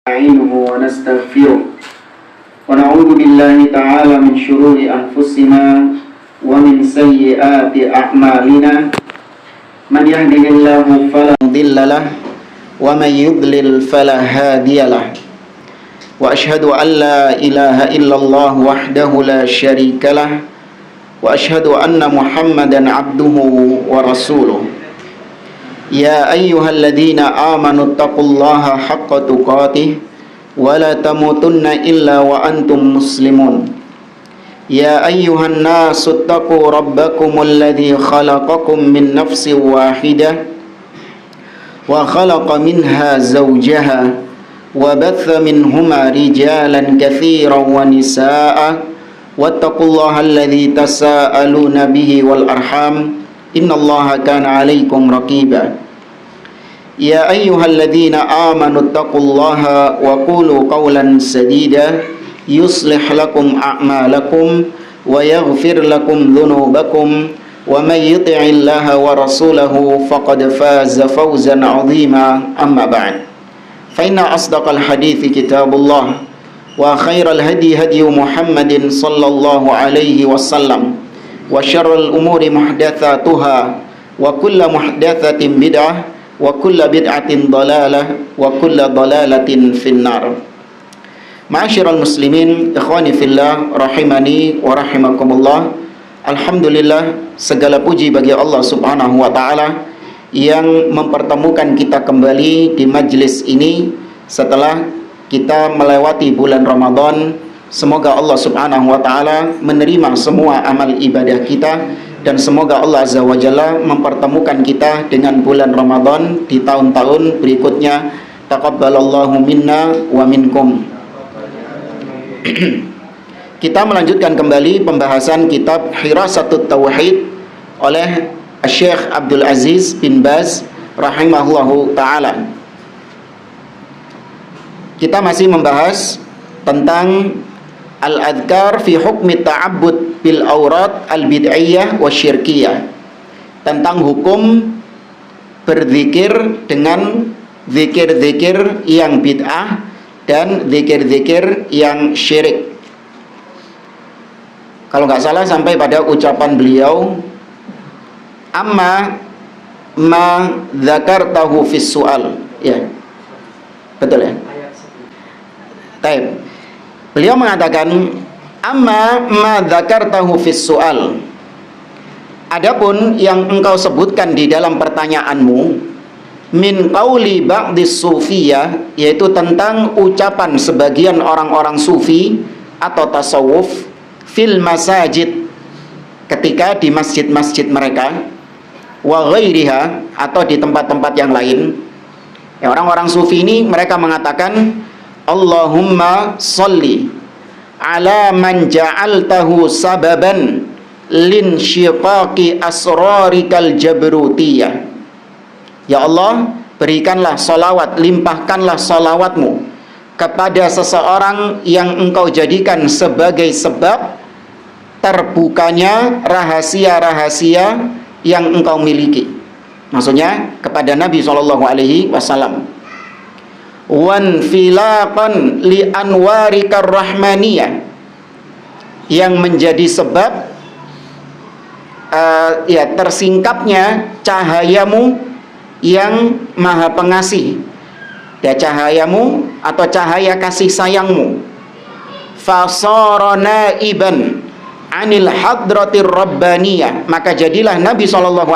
نستعينه ونستغفره ونعوذ بالله تعالى من شرور أنفسنا ومن سيئات أعمالنا من يهده الله فلا مضل له ومن يضلل فلا هادي له وأشهد أن لا إله إلا الله وحده لا شريك له وأشهد أن محمدا عبده ورسوله يا أيها الذين آمنوا اتقوا الله حق تقاته ولا تموتن إلا وأنتم مسلمون يا أيها الناس اتقوا ربكم الذي خلقكم من نفس واحدة وخلق منها زوجها وبث منهما رجالا كثيرا ونساء واتقوا الله الذي تساءلون به والأرحام إن الله كان عليكم رقيبا يا أيها الذين آمنوا اتقوا الله وقولوا قولا سديدا يصلح لكم أعمالكم ويغفر لكم ذنوبكم ومن يطع الله ورسوله فقد فاز فوزا عظيما أما بعد فإن أصدق الحديث كتاب الله وخير الهدي هدي محمد صلى الله عليه وسلم وشر الأمور محدثاتها وكل محدثة بدعة وكل بدعة ضلالة وكل ضلالة في النار. Ma'asyiral muslimin, ikhwani fillah, rahimani wa rahimakumullah. Alhamdulillah, segala puji bagi Allah Subhanahu wa taala yang mempertemukan kita kembali di majlis ini setelah kita melewati bulan Ramadan. Semoga Allah Subhanahu wa taala menerima semua amal ibadah kita dan semoga Allah Azza wa Jalla mempertemukan kita dengan bulan Ramadan di tahun-tahun berikutnya. Taqabbalallahu minna wa minkum. Kita melanjutkan kembali pembahasan kitab Hirasatut Tauhid oleh Syekh Abdul Aziz bin Baz rahimahullahu taala. Kita masih membahas tentang al-adhkar fi hukmi ta'abbud bil awrat al-bid'iyah wa syirkiyah, tentang hukum berzikir dengan zikir-zikir yang bid'ah dan zikir-zikir yang syirik. Kalau nggak salah sampai pada ucapan beliau, amma ma dzakartahu fis su'al, ya betul ya. Taib. Beliau mengatakan, amma ma dzakartahu fis su'al, adapun yang engkau sebutkan di dalam pertanyaanmu, min qauli ba'dis sufiyah, yaitu tentang ucapan sebagian orang-orang sufi atau tasawuf, fil masajid, ketika di masjid-masjid mereka, wa ghairiha, atau di tempat-tempat yang lain. Ya, orang-orang sufi ini mereka mengatakan, Allahumma salli ala man ja'altahu sababan lin syiqaqi asrarikal jabrutiyah. Ya Allah, berikanlah salawat, limpahkanlah salawatmu kepada seseorang yang engkau jadikan sebagai sebab terbukanya rahasia-rahasia yang engkau miliki. Maksudnya kepada Nabi SAW. Wan filaqan li anwarikar rahmaniyah, yang menjadi sebab tersingkapnya cahayamu yang maha pengasih, ya, cahayamu atau cahaya kasih sayangmu. Fasarana iban anil hadratir rabbaniyah, maka jadilah Nabi SAW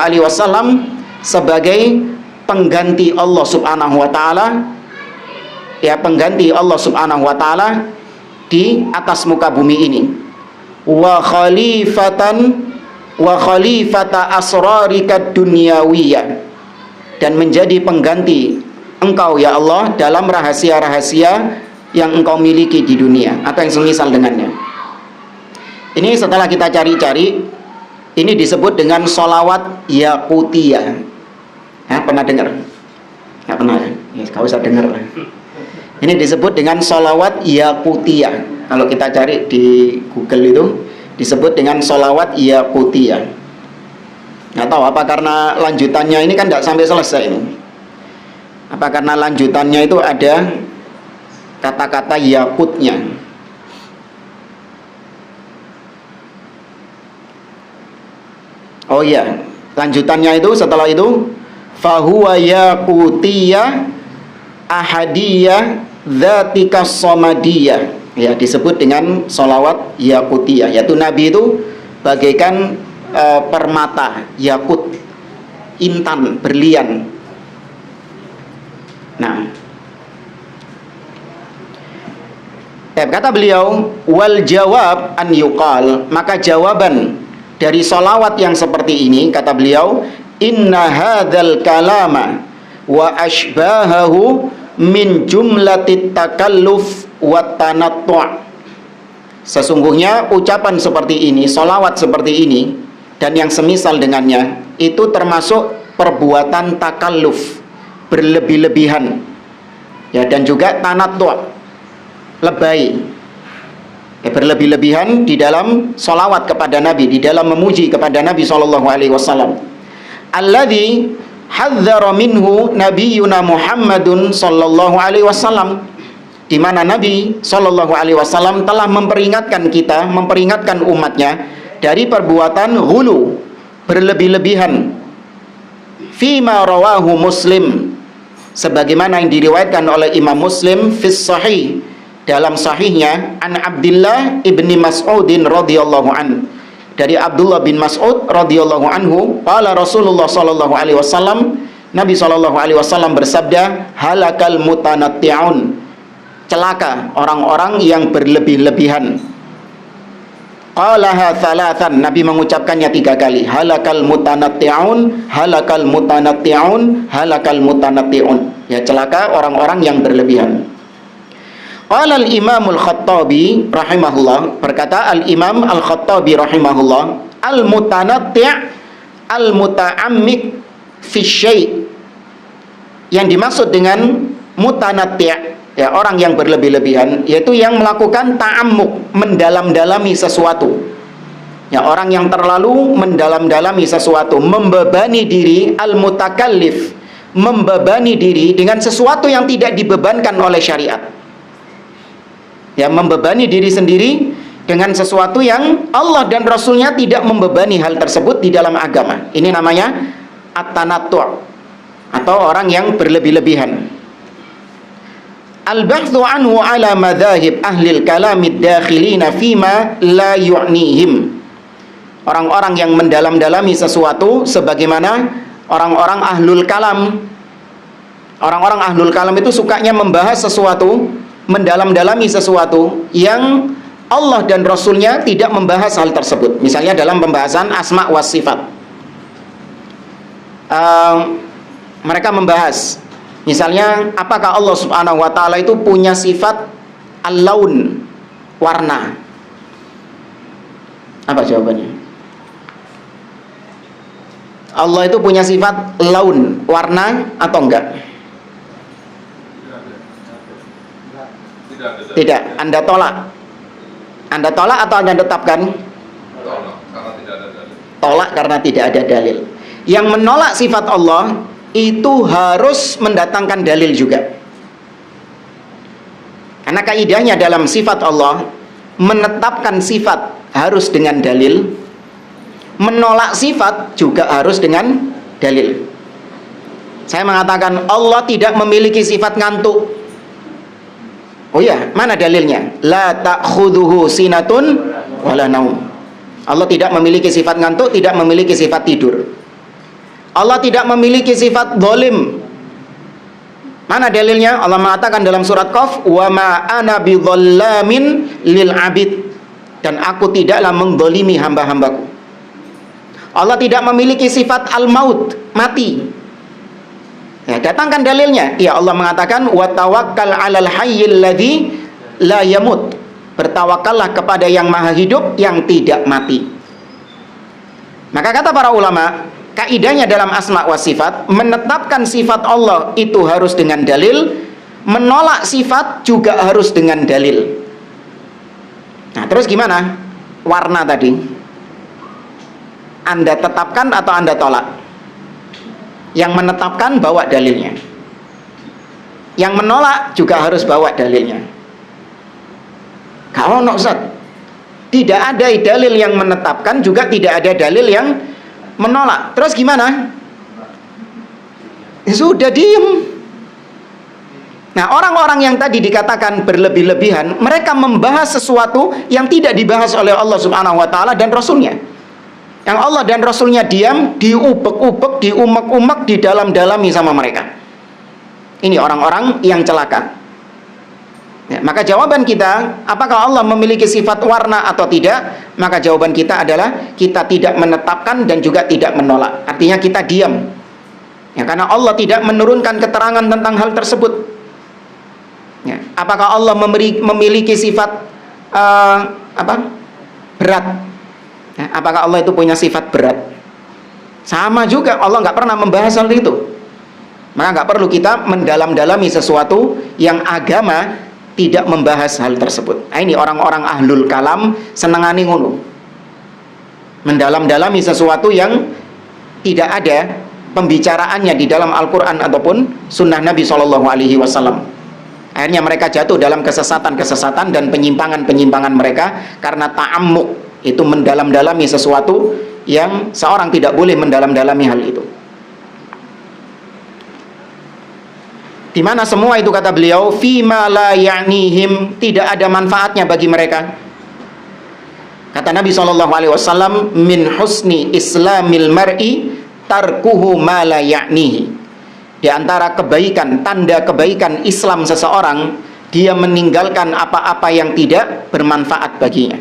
sebagai pengganti Allah Subhanahu wa taala, ya, pengganti Allah Subhanahu wa taala di atas muka bumi ini. Wa khalifata asrarika dunyawiyah, dan menjadi pengganti engkau ya Allah dalam rahasia-rahasia yang engkau miliki di dunia atau yang semisal dengannya. Ini setelah kita cari-cari, ini disebut dengan sholawat yaqutiyah. Pernah dengar? Nggak pernah ya? Nggak usah dengar lah. Ini disebut dengan sholawat yaqutiyah. Kalau kita cari di Google itu disebut dengan sholawat yaqutiyah. Nggak tahu apa karena lanjutannya ini kan tidak sampai selesai ini. Apa karena lanjutannya itu ada kata-kata yakutnya. Oh iya, lanjutannya itu setelah itu fahuwa yakutiyah ahadiyah dzatika somadiyah. Ya, disebut dengan sholawat yakutiyah, yaitu Nabi itu bagaikan permata yakut, intan, berlian. Nah, kata beliau, wal jawab an yuqal, maka jawaban dari sholawat yang seperti ini, kata beliau, inna hadzal kalama wa ashbahahu min jumlatit takalluf wa tanattu'. Sesungguhnya ucapan seperti ini, sholawat seperti ini, dan yang semisal dengannya, itu termasuk perbuatan takalluf, berlebih-lebihan, ya, dan juga tanattu', lebay, ya, berlebih-lebihan di dalam sholawat kepada Nabi, di dalam memuji kepada Nabi SAW. Alladzi hadzara minhu nabiyuna Muhammadun sallallahu alaihi wasallam, di mana Nabi sallallahu alaihi wasallam telah memperingatkan kita, memperingatkan umatnya dari perbuatan ghulu, berlebih-lebihan. Fima rawahu Muslim, sebagaimana yang diriwayatkan oleh Imam Muslim fis sahih, dalam sahihnya, an Abdullah ibni Mas'udin radhiyallahu an, dari Abdullah bin Mas'ud radhiyallahu anhu, qala Rasulullah sallallahu alaihi wasallam, Nabi sallallahu alaihi wasallam bersabda, halakal mutanatti'un, celaka orang-orang yang berlebih-lebihan. Qalaha thalathan, Nabi mengucapkannya 3 kali, halakal mutanatti'un, halakal mutanatti'un, halakal mutanatti'un, ya, celaka orang-orang yang berlebihan. Qala al-Imam al-Khattabi rahimahullah, berkata al-Imam al-Khattabi rahimahullah, al-mutanatti' al-muta'ammik fi syai', yang dimaksud dengan mutanatti', ya, orang yang berlebih-lebihan, yaitu yang melakukan ta'ammuk, mendalam-dalami sesuatu, ya, orang yang terlalu mendalam-dalami sesuatu, membebani diri, al-mutakallif, membebani diri dengan sesuatu yang tidak dibebankan oleh syariat, ya, membebani diri sendiri dengan sesuatu yang Allah dan Rasulnya tidak membebani hal tersebut di dalam agama. Ini namanya at-tanattu', atau orang yang berlebih-lebihan. Al-bahthu anhu ala madhahib ahlil kalamid dakhilina fima la yu'nihim, orang-orang yang mendalam-dalami sesuatu, sebagaimana orang-orang ahlul kalam. Orang-orang ahlul kalam itu sukanya membahas sesuatu, mendalam-dalami sesuatu yang Allah dan Rasulnya tidak membahas hal tersebut. Misalnya dalam pembahasan asma wa sifat, mereka membahas, misalnya, apakah Allah subhanahu wa ta'ala itu punya sifat al-laun, warna? Apa jawabannya? Allah itu punya sifat laun, warna, atau enggak? Tidak. Anda tolak? Anda tolak atau Anda tetapkan? Tolak, karena tidak ada dalil. Tolak karena tidak ada dalil. Yang menolak sifat Allah itu harus mendatangkan dalil juga. Karena kaidahnya dalam sifat Allah, menetapkan sifat harus dengan dalil, menolak sifat juga harus dengan dalil. Saya mengatakan Allah tidak memiliki sifat ngantuk. Oh ya, mana dalilnya? La ta'khudhuhu sinatun wala naum. Allah tidak memiliki sifat ngantuk, tidak memiliki sifat tidur. Allah tidak memiliki sifat zalim. Mana dalilnya? Allah mengatakan dalam surat Qaf, wa ma ana bidzallamin lil abid, dan aku tidaklah menzalimi hamba-hambaku. Allah tidak memiliki sifat al-maut, mati. Ya, datangkan dalilnya. Ya, Allah mengatakan wa tawakkal 'alal hayyil ladzi la yamut, bertawakallah kepada yang maha hidup yang tidak mati. Maka kata para ulama, kaidahnya dalam asma wa sifat, menetapkan sifat Allah itu harus dengan dalil, menolak sifat juga harus dengan dalil. Nah, terus gimana? Warna tadi, Anda tetapkan atau Anda tolak? Yang menetapkan bawa dalilnya, Yang menolak juga harus bawa dalilnya. Kalau Ustaz, tidak ada dalil yang menetapkan, juga tidak ada dalil yang menolak. Terus gimana? Ya sudah, diem. Nah, orang-orang yang tadi dikatakan berlebih-lebihan, mereka membahas sesuatu yang tidak dibahas oleh Allah Subhanahu wa taala dan Rasulnya. Yang Allah dan Rasulnya diam, diubek-ubek, diumek-umek, didalam-dalami sama mereka. Ini orang-orang yang celaka. Ya, maka jawaban kita, apakah Allah memiliki sifat warna atau tidak? Maka jawaban kita adalah kita tidak menetapkan dan juga tidak menolak. Artinya kita diam. Ya, karena Allah tidak menurunkan keterangan tentang hal tersebut. Ya, apakah Allah memiliki sifat berat? Ya, apakah Allah itu punya sifat berat? Sama juga, Allah nggak pernah membahas hal itu. Maka nggak perlu kita mendalam-dalami sesuatu yang agama tidak membahas hal tersebut. Nah, ini orang-orang ahlul kalam senengani ngono. Mendalam-dalami sesuatu yang tidak ada pembicaraannya di dalam Al-Quran ataupun sunnah Nabi SAW. Akhirnya mereka jatuh dalam kesesatan-kesesatan dan penyimpangan-penyimpangan mereka karena ta'ammuk, itu mendalam-dalami sesuatu yang seorang tidak boleh mendalam-dalami hal itu. Di mana semua itu, kata beliau, fima la ya'nihim, tidak ada manfaatnya bagi mereka. Kata Nabi SAW, min husni islamil mar'i tarkuhu ma la ya'nihi. Di antara kebaikan, tanda kebaikan Islam seseorang, dia meninggalkan apa-apa yang tidak bermanfaat baginya.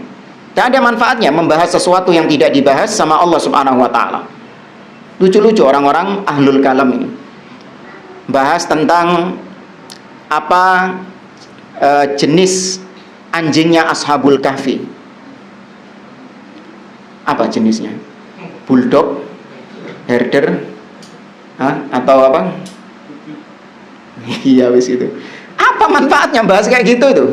Tidak ada manfaatnya membahas sesuatu yang tidak dibahas sama Allah Subhanahu wa taala. Lucu-lucu orang-orang ahlul kalam ini. Bahas tentang apa jenis anjingnya Ashabul Kahfi. Apa jenisnya? Bulldog, herder, atau apa? Iya, wis itu. Apa manfaatnya bahas kayak gitu itu?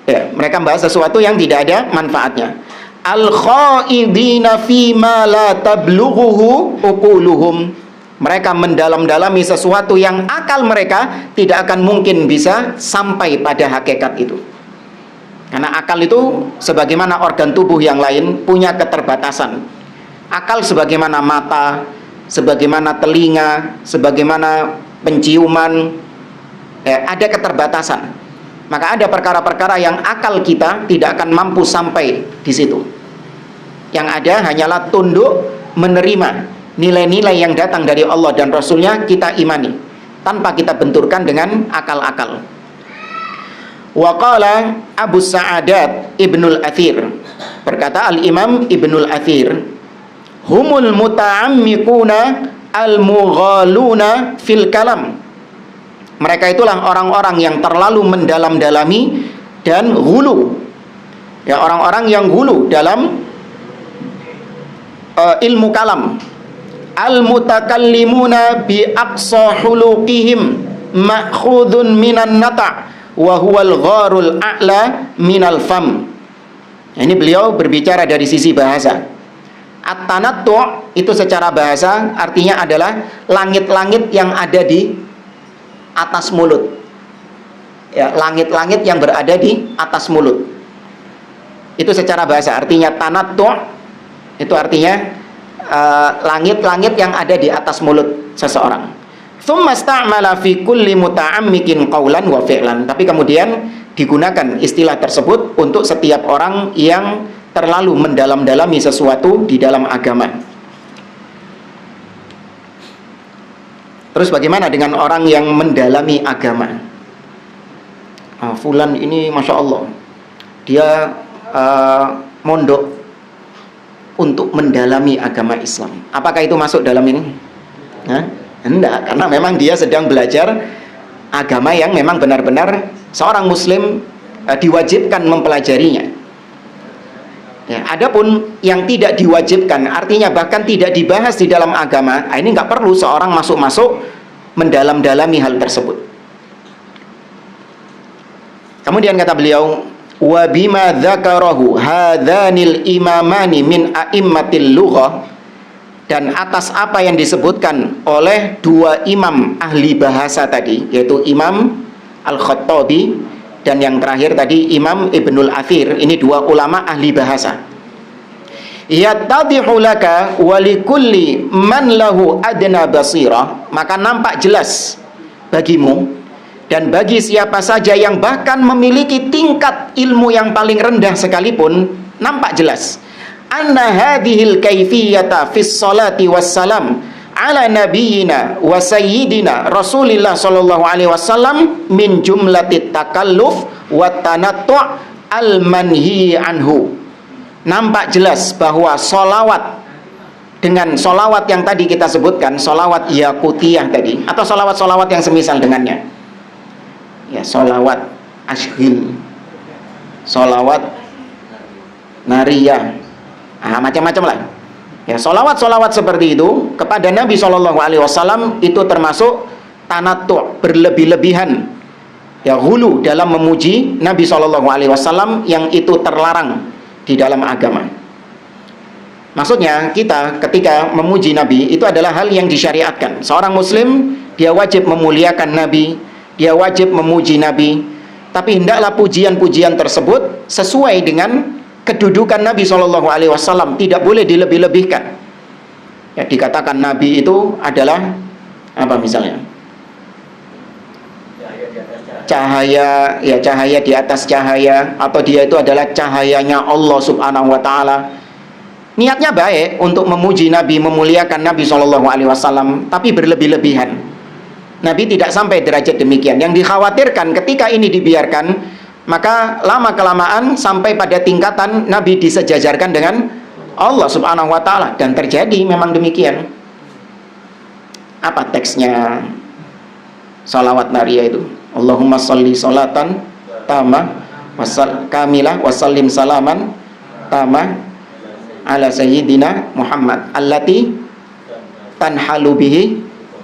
Ya, mereka bahas sesuatu yang tidak ada manfaatnya. Al-khaidina fima la tablughuhu uquluhum. Mereka mendalam-dalami sesuatu yang akal mereka tidak akan mungkin bisa sampai pada hakikat itu. Karena akal itu sebagaimana organ tubuh yang lain punya keterbatasan. Akal sebagaimana mata, sebagaimana telinga, sebagaimana penciuman, ada keterbatasan. Maka ada perkara-perkara yang akal kita tidak akan mampu sampai di situ. Yang ada hanyalah tunduk menerima nilai-nilai yang datang dari Allah dan Rasulnya, kita imani tanpa kita benturkan dengan akal-akal. Wa qala Abu Sa'adat Ibnul Athir, berkata Al-Imam Ibnul Athir, humul muta'ammikuna al-mughaluna fil kalam. Mereka itulah orang-orang yang terlalu mendalam-dalami dan hulu. Ya, orang-orang yang hulu dalam ilmu kalam. Al-mutakallimuna bi aqsa huluqihim ma'khudun minan nata' wa huwal gharul a'la minal fam. Ini beliau berbicara dari sisi bahasa. At-tanattu' itu secara bahasa artinya adalah langit-langit yang ada di atas mulut. Ya, langit-langit yang berada di atas mulut. Itu secara bahasa artinya tanattu', itu artinya langit-langit yang ada di atas mulut seseorang. Tsumma sta'mala fi kulli muta'ammikin qaulan wa fi'lan. Tapi kemudian digunakan istilah tersebut untuk setiap orang yang terlalu mendalam-dalami sesuatu di dalam agama. Terus bagaimana dengan orang yang mendalami agama? Fulan ini Masya Allah, dia mondok untuk mendalami agama Islam. Apakah itu masuk dalam ini? Enggak, karena memang dia sedang belajar agama yang memang benar-benar seorang muslim diwajibkan mempelajarinya. Ya, adapun yang tidak diwajibkan, artinya bahkan tidak dibahas di dalam agama, ini nggak perlu seorang masuk-masuk mendalam-dalami hal tersebut. Kemudian kata beliau, wa bima dzakarahu hadhanil imamani min a'immatil lughah, dan atas apa yang disebutkan oleh dua imam ahli bahasa tadi, yaitu Imam Al-Khattabi dan yang terakhir tadi Imam Ibnul Athir. Ini dua ulama ahli bahasa. Yattadihu laka wa likulli man lahu adna basirah, maka nampak jelas bagimu dan bagi siapa saja yang bahkan memiliki tingkat ilmu yang paling rendah sekalipun, nampak jelas anna hadhil kaifiyata fis salati wassalam ala nabiyyina wa sayyidina Rasulillah sallallahu alaihi wasallam min jumlatit takalluf wa tanattu' al manhi anhu. Nampak jelas bahwa solawat dengan solawat yang tadi kita sebutkan, solawat Yaqutiyah tadi, atau solawat-solawat yang semisal dengannya, ya, solawat Ashghil, solawat Nariyah, macam-macam lah. Ya, solawat-solawat seperti itu kepada Nabi SAW itu termasuk tanattu', berlebih-lebihan, ya, hulu dalam memuji Nabi SAW yang itu terlarang di dalam agama. Maksudnya kita ketika memuji Nabi itu adalah hal yang disyariatkan. Seorang muslim dia wajib memuliakan Nabi, dia wajib memuji Nabi, tapi hendaklah pujian-pujian tersebut sesuai dengan kedudukan Nabi SAW, tidak boleh dilebih-lebihkan. Ya, dikatakan Nabi itu adalah apa misalnya? Cahaya, ya, cahaya di atas cahaya, atau dia itu adalah cahayanya Allah Subhanahu wa taala. Niatnya baik untuk memuji Nabi, memuliakan Nabi SAW, tapi berlebih-lebihan. Nabi tidak sampai derajat demikian. Yang dikhawatirkan ketika ini dibiarkan, maka lama-kelamaan sampai pada tingkatan Nabi disejajarkan dengan Allah Subhanahu wa taala, dan terjadi memang demikian. Apa teksnya salawat nariyah itu? Allahumma sholli sholatan tamah kamilah wasallim salaman tamah ala sayyidina Muhammad allati tanhalu bihi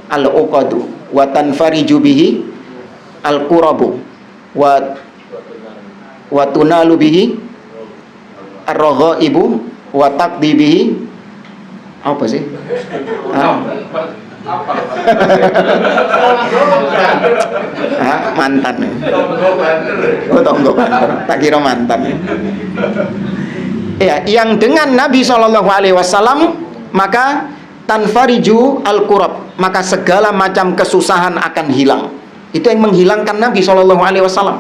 al-uqadu wa tanfariju bihi al-qurabu wa tunalu bihi ar-raghaibu wa taqdi bihi apa sih? Mantan. Oh, tonggo banter. Tak kira mantan. Ya, yang dengan Nabi SAW maka tanfariju al-kurab, maka segala macam kesusahan akan hilang. Itu yang menghilangkan Nabi SAW.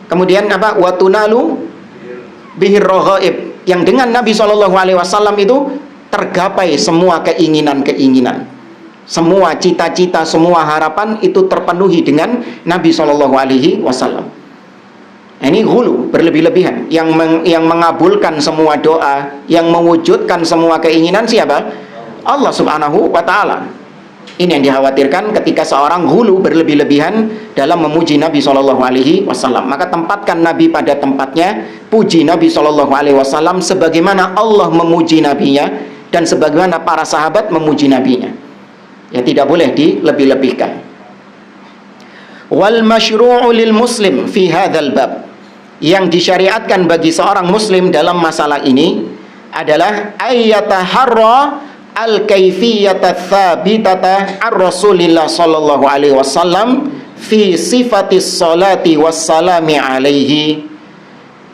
Kemudian apa? Watunalu bihir raghaib, yang dengan Nabi SAW itu tergapai semua keinginan-keinginan, semua cita-cita, semua harapan itu terpenuhi dengan Nabi SAW. Ini hulu, berlebih-lebihan. Yang mengabulkan semua doa, yang mewujudkan semua keinginan siapa? Allah Subhanahu wa ta'ala. Ini yang dikhawatirkan ketika seorang hulu, berlebih-lebihan dalam memuji Nabi SAW. Maka tempatkan Nabi pada tempatnya, puji Nabi SAW sebagaimana Allah memuji Nabinya dan sebagaimana para sahabat memuji Nabinya. Ya, tidak boleh dilebih-lebihkan. Wal masyru'u lil muslim fi hadzal bab, yang disyariatkan bagi seorang muslim dalam masalah ini adalah ayyataharra al-kaifiyata tsabitata ar-Rasulillah sallallahu alaihi wasallam fi sifatis salati wassalami alaihi.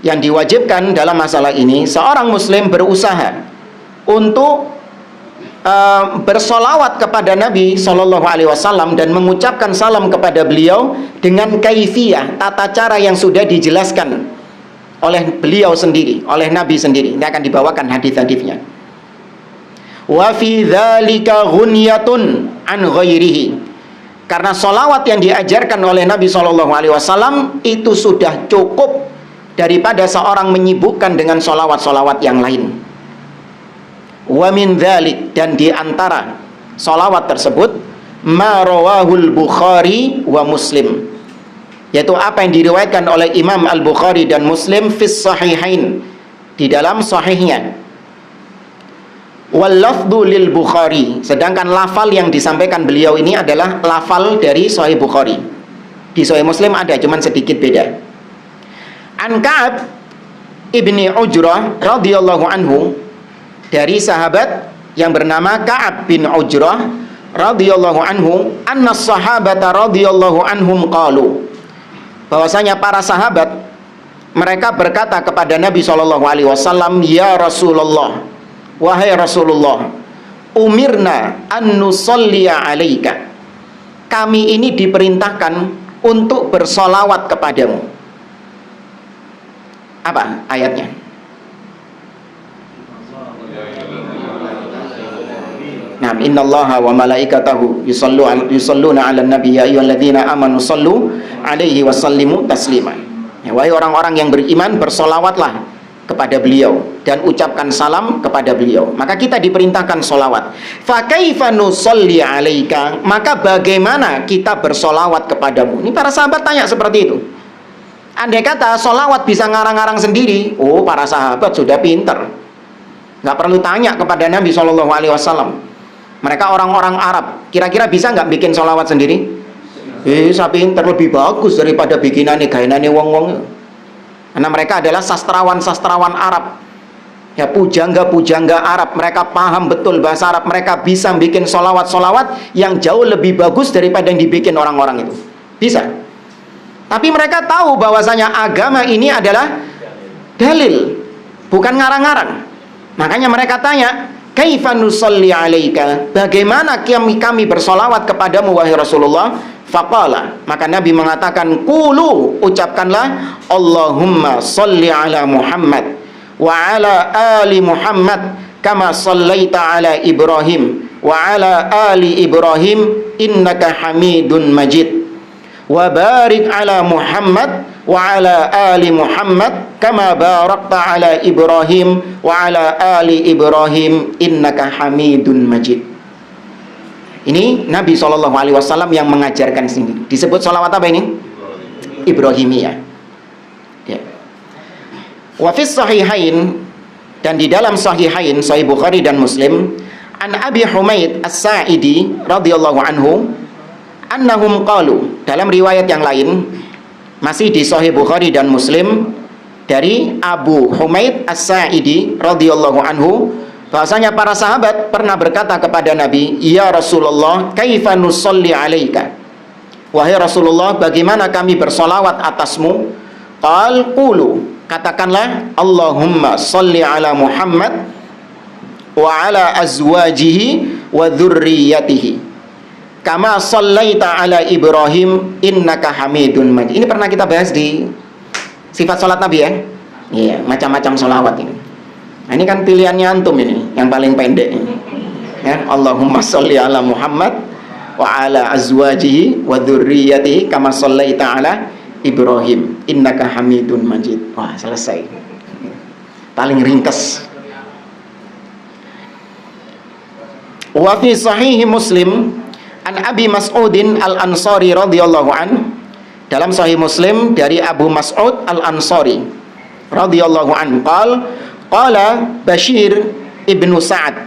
Yang diwajibkan dalam masalah ini, seorang muslim berusaha untuk bersolawat kepada Nabi Shallallahu Alaihi Wasallam dan mengucapkan salam kepada beliau dengan kaifiyah, tata cara yang sudah dijelaskan oleh beliau sendiri, oleh Nabi sendiri. Ini akan dibawakan hadis-hadisnya. Wa fi dzalika ghunyatun an ghairihi, karena solawat yang diajarkan oleh Nabi Shallallahu Alaihi Wasallam itu sudah cukup daripada seorang menyibukkan dengan solawat-solawat yang lain. Wa min dzalik, dan di antara salawat tersebut ma rawahul Bukhari wa Muslim, yaitu apa yang diriwayatkan oleh Imam Al-Bukhari dan Muslim fis sahihain, di dalam sahihnya. Wal lafdhu lil Bukhari, sedangkan lafal yang disampaikan beliau ini adalah lafal dari Sahih Bukhari. Di Sahih Muslim ada, cuman sedikit beda. An Ka'ab ibni Ujrah radhiyallahu anhu, dari sahabat yang bernama Ka'ab bin Ujrah radhiyallahu anhu, anna sahabata radhiyallahu anhum qalu, bahwasanya para sahabat mereka berkata kepada Nabi SAW, ya Rasulullah, wahai Rasulullah, umirna an nusalliya alaika, kami ini diperintahkan untuk bersolawat kepadamu. Apa ayatnya? Nah, innallaha wa malaikatahu yusalluna 'alan nabi ya ayyuhalladzina amanu sallu 'alaihi wa sallimu taslima. Ya, wahai orang-orang yang beriman, bersolawatlah kepada beliau dan ucapkan salam kepada beliau. Maka kita diperintahkan solawat. Fa kaifa nusalli 'alaika, maka bagaimana kita bersolawat kepadamu? Ini para sahabat tanya seperti itu. Andai kata solawat bisa ngarang-ngarang sendiri, oh para sahabat sudah pinter, nggak perlu tanya kepada Nabi SAW. Mereka orang-orang Arab, kira-kira bisa nggak bikin solawat sendiri? Saya pinter, lebih bagus daripada bikinannya gainannya wong-wong. Karena mereka adalah sastrawan-sastrawan Arab, ya, pujangga-pujangga Arab. Mereka paham betul bahasa Arab. Mereka bisa bikin solawat-solawat yang jauh lebih bagus daripada yang dibikin orang-orang itu. Bisa. Tapi mereka tahu bahwasanya agama ini adalah dalil, bukan ngarang-ngarang. Makanya mereka tanya, kaifa nusalli alaika, bagaimana kami bersolawat kepadamu wahai Rasulullah? Faqala, maka Nabi mengatakan, qulu, ucapkanlah, Allahumma salli ala Muhammad wa ala ali Muhammad kama sallaita ala Ibrahim wa ala ali Ibrahim innaka Hamidun Majid, wa barik ala Muhammad wa ala ali Muhammad kama barakta ala Ibrahim wa ala ali Ibrahim innaka Hamidun Majid. Ini Nabi SAW yang mengajarkan sendiri. Disebut sholawat apa ini? Ibrahimiyah. Ya. Wa fis sahihain, dan di dalam sahihain, Sahih Bukhari dan Muslim, an Abi Humaid As-Sa'idi radhiyallahu anhu, annahum qalu, dalam riwayat yang lain masih di Sahih Bukhari dan Muslim dari Abu Humaid As-Sa'idi radhiyallahu anhu, bahwasanya para sahabat pernah berkata kepada Nabi, ya Rasulullah, kaifa nusalli alaika, wahai Rasulullah, bagaimana kami bersolawat atasmu? Qal qulu, katakanlah, Allahumma salli ala Muhammad wa ala azwajihi wa dzurriyyatihi kama sallaita ala Ibrahim innaka Hamidun Majid. Ini pernah kita bahas di sifat salat Nabi, ya. Iya, macam-macam solawat ini. Nah, ini kan pilihannya antum ini, yang paling pendek ini. Ya, Allahumma sholli ala Muhammad wa ala azwajihi wa dzurriyyatihi kama shallaita ala Ibrahim innaka Hamidun Majid. Wah, selesai. Paling ringkas. Wa fi sahih Muslim an Abi Mas'udin Al-Ansari radhiyallahu an, dalam Sahih Muslim dari Abu Mas'ud Al-Ansari radhiyallahu an, qala Bashir ibnu Sa'ad,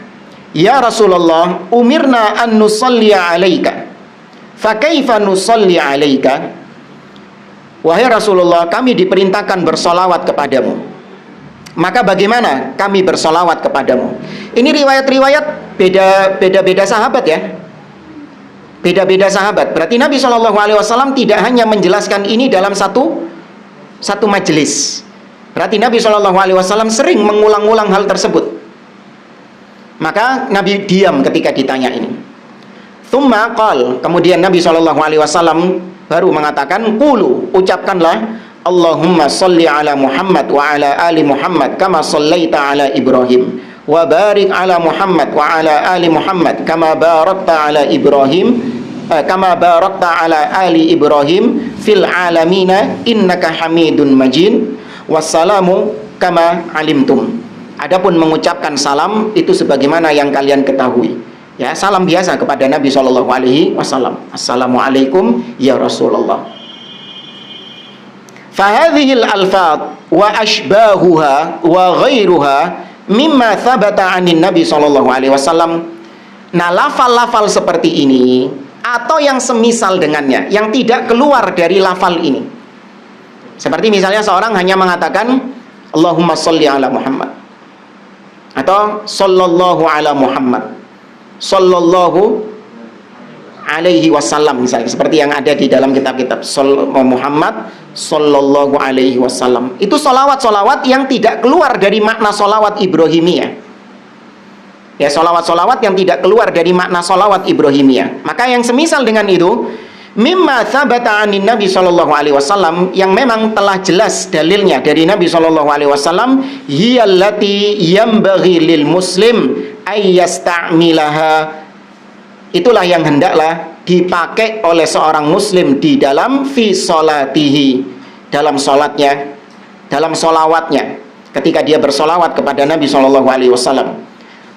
ya Rasulullah, umirna an nusalliya alaika, fa kaifa nusalli alaika, wahai Rasulullah, kami diperintahkan bersolawat kepadamu, maka bagaimana kami bersolawat kepadamu? Ini riwayat-riwayat beda-beda sahabat, ya, beda-beda sahabat. Berarti Nabi SAW tidak hanya menjelaskan ini dalam satu majelis. Berarti Nabi SAW sering mengulang-ulang hal tersebut. Maka Nabi diam ketika ditanya ini. Tsumma qal, kemudian Nabi SAW baru mengatakan, qulu, ucapkanlah, Allahumma salli ala Muhammad wa ala ali Muhammad kama sallaita ala Ibrahim wa barik ala Muhammad wa ala ali Muhammad kama barakta ala Ibrahim kama barakta ala ali Ibrahim fil alamina innaka Hamidun Majid. Wassalamu kama alimtum. Adapun mengucapkan salam itu sebagaimana yang kalian ketahui. Ya, salam biasa kepada Nabi SAW. Assalamualaikum ya Rasulullah. Fahadhil alfad wa ashbahuha wa ghairuha mimma thabata anin Nabi SAW. Nah, lafal-lafal seperti ini atau yang semisal dengannya, yang tidak keluar dari lafal ini. Seperti misalnya seorang hanya mengatakan Allahumma sholli ala Muhammad. atau sallallahu ala Muhammad, sallallahu alaihi wasallam misalnya, seperti yang ada di dalam kitab-kitab. Muhammad sallallahu alaihi wasallam. Itu solawat-solawat yang tidak keluar dari makna solawat Ibrahimiyah. Ya, solawat-solawat yang tidak keluar dari makna solawat Ibrahimiyah. Maka yang semisal dengan itu, mimma thabata anin Nabi sallallahu alaihi wasallam, yang memang telah jelas dalilnya dari Nabi sallallahu alaihi wasallam, hiyallati yambaghi lil muslim ayyasta'milaha, itulah yang hendaklah dipakai oleh seorang muslim di dalam fi solatihi, dalam solatnya, dalam solawatnya, ketika dia bersolawat kepada Nabi sallallahu alaihi wasallam,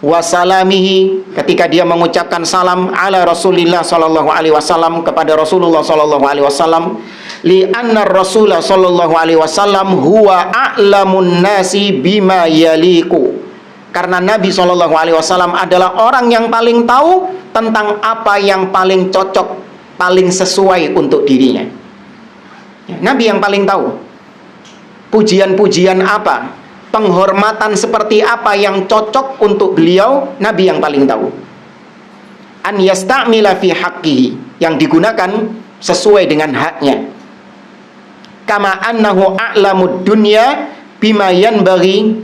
wasalamihi, ketika dia mengucapkan salam ala Rasulillah sallallahu alaihi wasallam, kepada Rasulullah sallallahu alaihi wasallam, li anna Rasulullah sallallahu alaihi wasallam huwa a'lamun nasi bima yaliku, karena Nabi sallallahu alaihi wasallam adalah orang yang paling tahu tentang apa yang paling cocok, paling sesuai untuk dirinya. Nabi yang paling tahu pujian-pujian apa, penghormatan seperti apa yang cocok untuk beliau, Nabi yang paling tahu. An yasta'mila fi haqqihi, yang digunakan sesuai dengan haknya. Kama annahu a'lamud dunya bima yanbaghi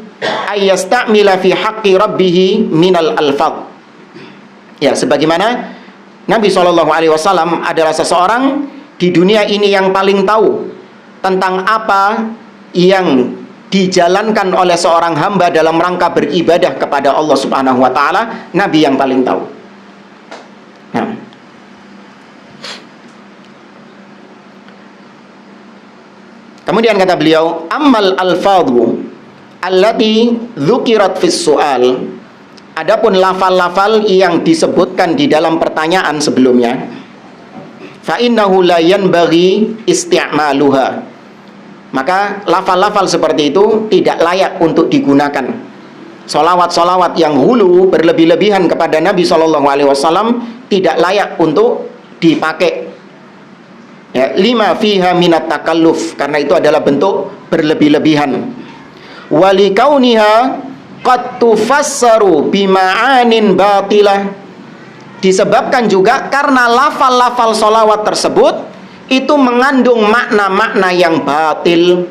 ayyasta'mila fi haqqi rabbih minal alfadh. Ya, sebagaimana Nabi SAW adalah seseorang di dunia ini yang paling tahu tentang apa yang dijalankan oleh seorang hamba dalam rangka beribadah kepada Allah Subhanahu wa taala, Nabi yang paling tahu. Nah, kemudian kata beliau, ammal alfadhu allati dzukirat fis su'al, adapun lafal-lafal yang disebutkan di dalam pertanyaan sebelumnya, fa innahu la yanbaghi isti'maluha, maka lafal-lafal seperti itu tidak layak untuk digunakan. Solawat-solawat yang hulu, berlebih-lebihan kepada Nabi SAW, tidak layak untuk dipakai. Ya, lima fiha minat takalluf, karena itu adalah bentuk berlebih-lebihan. Walikauniha qad tufassaru bima'anin batilah, disebabkan juga karena lafal-lafal solawat tersebut itu mengandung makna-makna yang batil,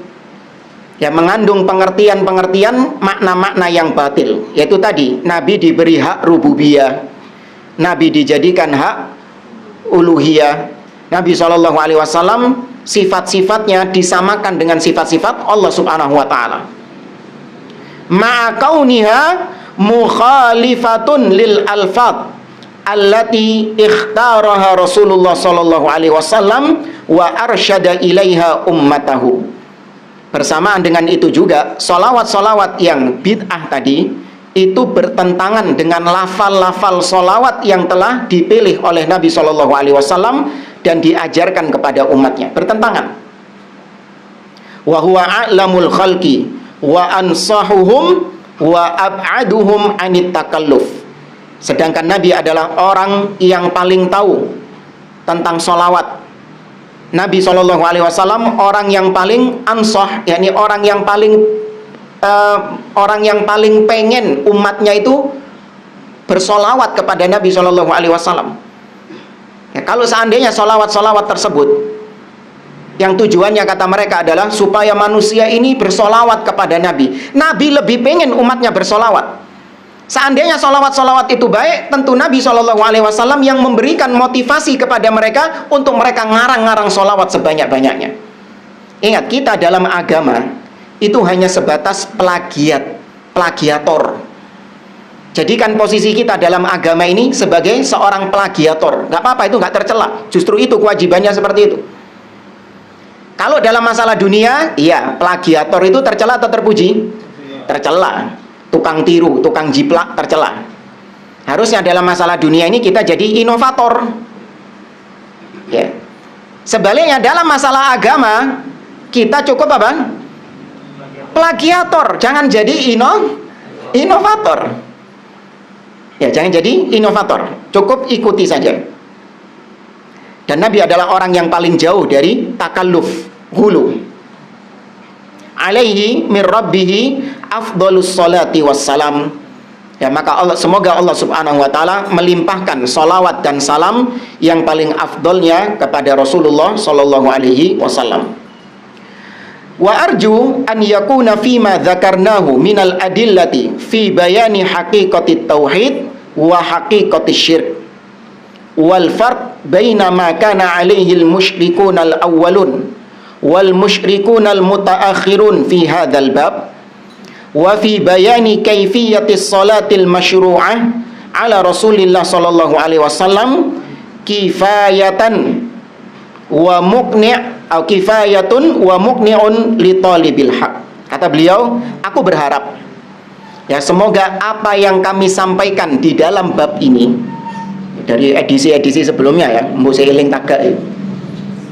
ya, mengandung pengertian-pengertian, makna-makna yang batil, yaitu tadi Nabi diberi hak rububiyah, Nabi dijadikan hak uluhiyah, Nabi SAW sifat-sifatnya disamakan dengan sifat-sifat Allah Subhanahu wa taala. Ma'akauniha mukhalifatun lil alfad allati ikhtaraha Rasulullah sallallahu alaihi wasallam wa arsyada ilaiha ummatahu. Bersamaan dengan itu juga, solawat-solawat yang bid'ah tadi itu bertentangan dengan lafal-lafal solawat yang telah dipilih oleh Nabi sallallahu alaihi wasallam dan diajarkan kepada umatnya. Bertentangan. Wa huwa a'lamul khalqi wa ansahuhum wa ab'aduhum anit takalluf. Sedangkan Nabi adalah orang yang paling tahu tentang solawat. Nabi SAW orang yang paling ansah, yakni orang yang paling pengen umatnya itu bersolawat kepada Nabi SAW. Ya, kalau seandainya solawat-solawat tersebut yang tujuannya kata mereka adalah supaya manusia ini bersolawat kepada Nabi, Nabi lebih pengen umatnya bersolawat. Seandainya solawat-solawat itu baik, tentu Nabi SAW yang memberikan motivasi kepada mereka untuk mereka ngarang-ngarang solawat sebanyak-banyaknya. Ingat, kita dalam agama itu hanya sebatas plagiator. Jadikan posisi kita dalam agama ini sebagai seorang plagiator. Gak apa-apa, itu gak tercela. Justru itu kewajibannya seperti itu. Kalau dalam masalah dunia, iya, plagiator itu tercela atau terpuji? Tercela. Tukang tiru, tukang jiplak tercela. Harusnya dalam masalah dunia ini kita jadi inovator. Ya. Sebaliknya dalam masalah agama kita cukup apa? Plagiator. Jangan jadi inovator. Ya, jangan jadi inovator. Cukup ikuti saja. Dan Nabi adalah orang yang paling jauh dari takalluf, hulu. Alaihi min rabbihi afdhalus salati wassalam. Ya, maka semoga Allah Subhanahu wa taala melimpahkan salawat dan salam yang paling afdolnya kepada Rasulullah sallallahu alaihi wasallam. Wa arju an yakuna fima dzakarnahu minal adillati fi bayani haqiqatit tauhid wa haqiqatis syirk wal farq baina ma kana alaihi al musyrikun al awwalun wal musyrikun al mutaakhirun fi hadzal bab wa fi bayani kaifiyatis salatil masyru'ah ala Rasulillah sallallahu alaihi wasallam kifayatan wa muqni' atau kifayatun wa muqni'un li talibil haq. Kata beliau, aku berharap ya semoga apa yang kami sampaikan di dalam bab ini dari edisi-edisi sebelumnya ya, mbok eling tagak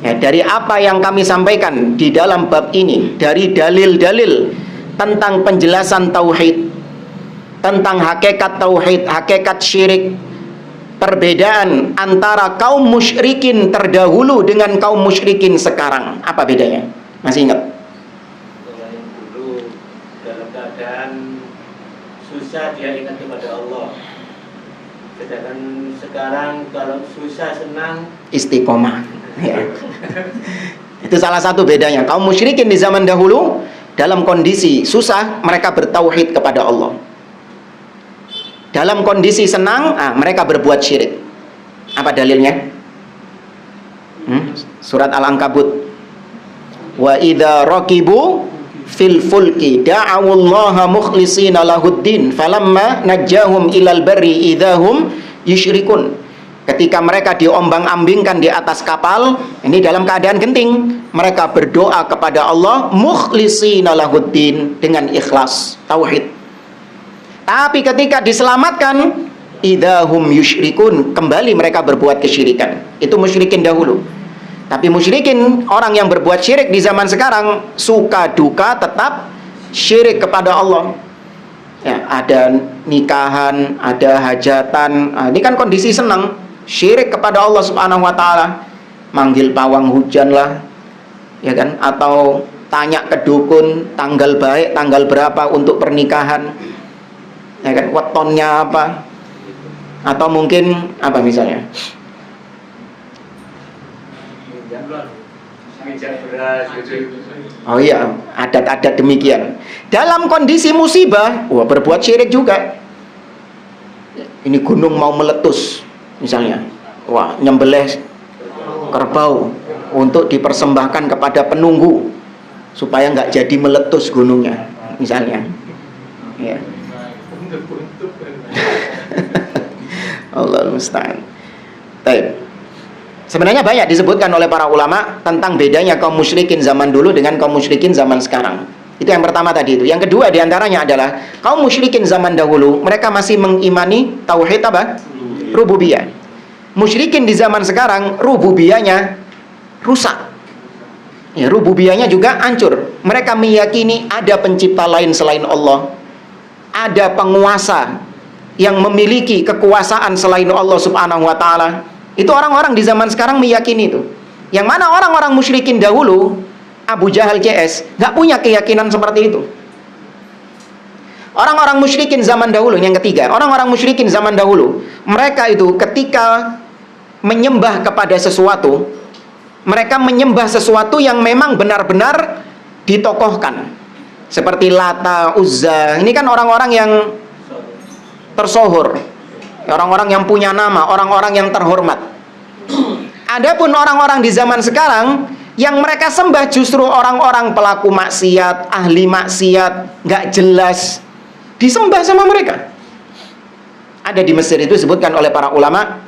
ya, dari apa yang kami sampaikan di dalam bab ini, dari dalil-dalil tentang penjelasan tauhid, tentang hakikat tauhid, hakikat syirik, perbedaan antara kaum musyrikin terdahulu dengan kaum musyrikin sekarang. Apa bedanya? Masih ingat? Orang yang dulu dalam keadaan susah dia ingat kepada Allah. Sedangkan sekarang kalau susah senang Istiqomah. Ya. Itu salah satu bedanya. Kaum musyrikin di zaman dahulu dalam kondisi susah mereka bertauhid kepada Allah. Dalam kondisi senang mereka berbuat syirik. Apa dalilnya? Surat Al-Ankabut. Wa idza raqibu fil fulki da'awullaha mukhlishina lahuddin falamma najjahum ilal barri idahum yusyrikun. Ketika mereka diombang-ambingkan di atas kapal, ini dalam keadaan genting, mereka berdoa kepada Allah mukhlishina lahuddin, dengan ikhlas, tauhid. Tapi ketika diselamatkan, idahum yusyrikun, kembali mereka berbuat kesyirikan. Itu musyrikin dahulu. Tapi musyrikin, orang yang berbuat syirik di zaman sekarang, suka duka tetap syirik kepada Allah. Ya, ada nikahan, ada hajatan. Ini kan kondisi senang, syirik kepada Allah Subhanahu wa taala. Manggil pawang hujan lah, ya kan? Atau tanya ke dukun tanggal baik, tanggal berapa untuk pernikahan. Ya kan, wetonnya apa? Atau mungkin apa misalnya? Oh iya, adat-adat demikian. Dalam kondisi musibah, berbuat syirik juga. Ini gunung mau meletus, misalnya. Nyembelih kerbau untuk dipersembahkan kepada penunggu supaya nggak jadi meletus gunungnya, misalnya. Ya. Allahul musta'an. Baik. Sebenarnya banyak disebutkan oleh para ulama tentang bedanya kaum musyrikin zaman dulu dengan kaum musyrikin zaman sekarang. Itu yang pertama tadi itu. Yang kedua diantaranya adalah kaum musyrikin zaman dahulu mereka masih mengimani tauhid apa? Rububiyah. Musyrikin di zaman sekarang rububiyahnya rusak. Ya, rububiyahnya juga hancur. Mereka meyakini ada pencipta lain selain Allah. Ada penguasa yang memiliki kekuasaan selain Allah Subhanahu wa taala. Itu orang-orang di zaman sekarang meyakini itu. Yang mana orang-orang musyrikin dahulu, Abu Jahal CS, nggak punya keyakinan seperti itu. Orang-orang musyrikin zaman dahulu, yang ketiga, orang-orang musyrikin zaman dahulu, mereka itu ketika menyembah kepada sesuatu, mereka menyembah sesuatu yang memang benar-benar ditokohkan. Seperti Lata, Uzza. Ini kan orang-orang yang tersohor, orang-orang yang punya nama, orang-orang yang terhormat. Adapun orang-orang di zaman sekarang yang mereka sembah justru orang-orang pelaku maksiat, ahli maksiat, nggak jelas, disembah sama mereka. Ada di Mesir itu disebutkan oleh para ulama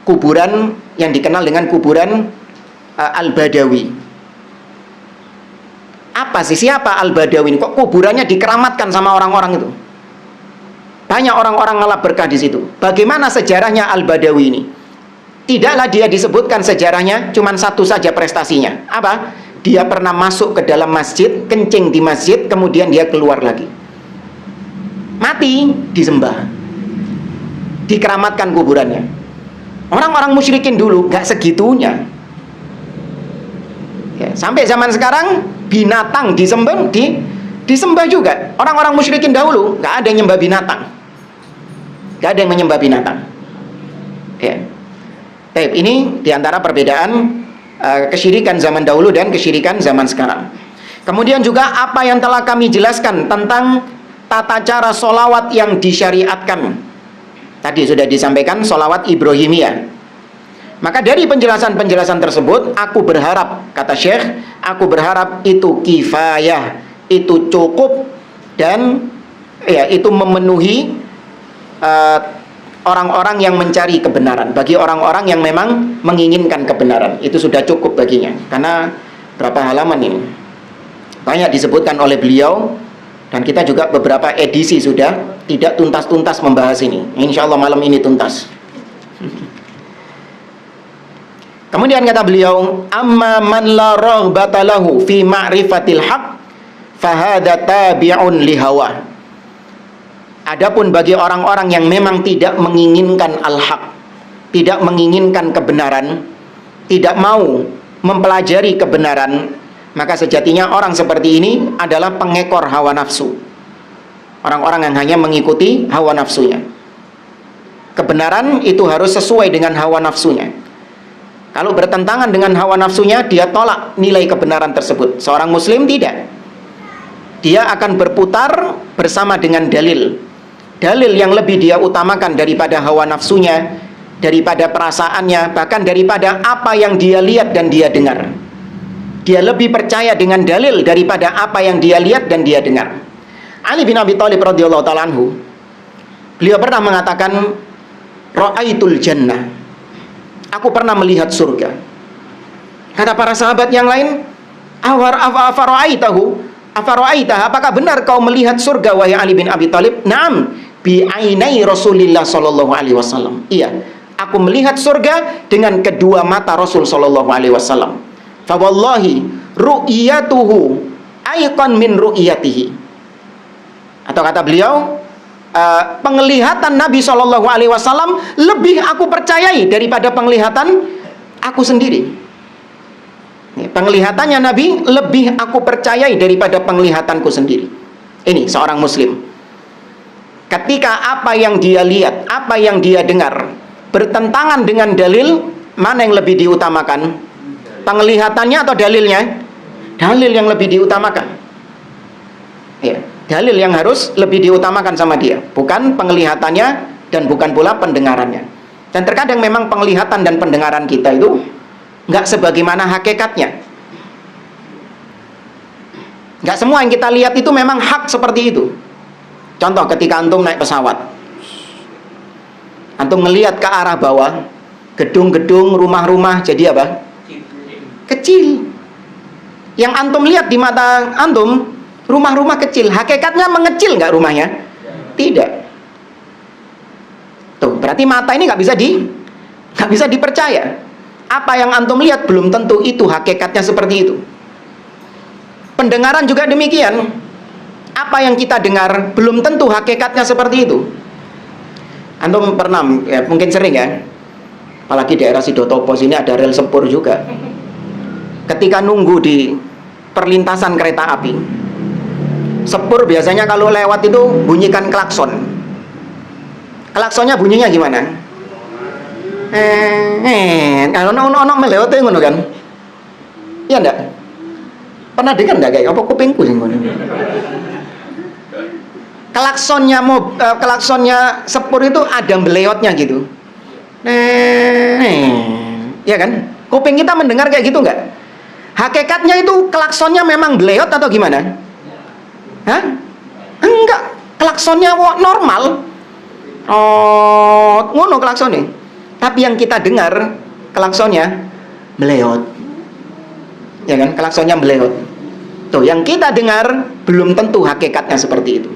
kuburan yang dikenal dengan kuburan Al-Badawi. Apa sih, siapa Al-Badawi ini? Kok kuburannya dikeramatkan sama orang-orang itu? Banyak orang-orang ngalap berkah di situ. Bagaimana sejarahnya Al-Badawi ini? Tidaklah dia disebutkan sejarahnya, cuman satu saja prestasinya. Apa? Dia pernah masuk ke dalam masjid, kencing di masjid, kemudian dia keluar lagi. Mati, disembah. Dikeramatkan kuburannya. Orang-orang musyrikin dulu gak segitunya. Ya, sampai zaman sekarang binatang disembah, Disembah juga. Orang-orang musyrikin dahulu nggak ada yang nyembah binatang. Nggak ada yang menyembah binatang. Ya. Baik, ini diantara perbedaan kesyirikan zaman dahulu dan kesyirikan zaman sekarang. Kemudian juga apa yang telah kami jelaskan tentang tata cara solawat yang disyariatkan. Tadi sudah disampaikan solawat Ibrahimiyah. Maka dari penjelasan-penjelasan tersebut, aku berharap, kata Syekh, aku berharap itu kifayah, itu cukup, dan ya itu memenuhi orang-orang yang mencari kebenaran. Bagi orang-orang yang memang menginginkan kebenaran, itu sudah cukup baginya. Karena berapa halaman ini banyak disebutkan oleh beliau, dan kita juga beberapa edisi sudah tidak tuntas-tuntas membahas ini. Insya Allah malam ini tuntas. Kemudian kata beliau, amma man la raghbata lahu fi ma'rifatil haqq fahadha tabi'un li hawa. Adapun bagi orang-orang yang memang tidak menginginkan al-haq, tidak menginginkan kebenaran, tidak mau mempelajari kebenaran, maka sejatinya orang seperti ini adalah pengekor hawa nafsu. Orang-orang yang hanya mengikuti hawa nafsunya. Kebenaran itu harus sesuai dengan hawa nafsunya. Kalau bertentangan dengan hawa nafsunya, dia tolak nilai kebenaran tersebut. Seorang muslim tidak. Dia akan berputar bersama dengan dalil. Dalil yang lebih dia utamakan daripada hawa nafsunya, daripada perasaannya, bahkan daripada apa yang dia lihat dan dia dengar. Dia lebih percaya dengan dalil daripada apa yang dia lihat dan dia dengar. Ali bin Abi Thalib radhiyallahu ta'ala anhu, beliau pernah mengatakan, ra'aitul jannah, aku pernah melihat surga. Kata para sahabat yang lain, apakah benar kau melihat surga wahai Ali bin Abi Thalib? Naam, bi ainai Rasulillah sallallahu alaihi wasallam. Iya, aku melihat surga dengan kedua mata Rasul sallallahu alaihi wasallam. Fa wallahi ru'yatuhu ayqan min ru'yatihi. Atau kata beliau, penglihatan Nabi Shallallahu Alaihi Wasallam lebih aku percayai daripada penglihatan aku sendiri. Penglihatannya Nabi lebih aku percayai daripada penglihatanku sendiri. Ini seorang muslim. Ketika apa yang dia lihat, apa yang dia dengar bertentangan dengan dalil, mana yang lebih diutamakan? Penglihatannya atau dalilnya? Dalil yang lebih diutamakan. Ya. Dalil yang harus lebih diutamakan sama dia, bukan penglihatannya dan bukan pula pendengarannya. Dan terkadang memang penglihatan dan pendengaran kita itu nggak sebagaimana hakikatnya. Nggak semua yang kita lihat itu memang hak seperti itu. Contoh ketika antum naik pesawat, antum ngelihat ke arah bawah, gedung-gedung, rumah-rumah jadi apa? Kecil. Yang antum lihat di mata antum, rumah-rumah kecil, hakikatnya mengecil nggak rumahnya? Tidak. Tuh, berarti mata ini nggak bisa dipercaya. Apa yang antum lihat belum tentu itu hakikatnya seperti itu. Pendengaran juga demikian. Apa yang kita dengar belum tentu hakikatnya seperti itu. Antum pernah, ya, mungkin sering ya, apalagi daerah Sidotopo sini ada rel sepur juga. Ketika nunggu di perlintasan kereta api, sepur biasanya kalau lewat itu bunyikan klakson. Klaksonnya bunyinya gimana? Kalau ono melewati ngono kan? Iya enggak? Pernah dengar enggak kayak apa kupingku sing ngono? Klaksonnya sepur itu ada belewotnya gitu. Iya kan? Kuping kita mendengar kayak gitu enggak? Hakikatnya itu klaksonnya memang belewot atau gimana? Hah? Enggak, klaksonnya normal. Oh, ngono klaksonnya. Tapi yang kita dengar klaksonnya meleot. Ya kan, klaksonnya meleot. Tuh, yang kita dengar belum tentu hakikatnya seperti itu.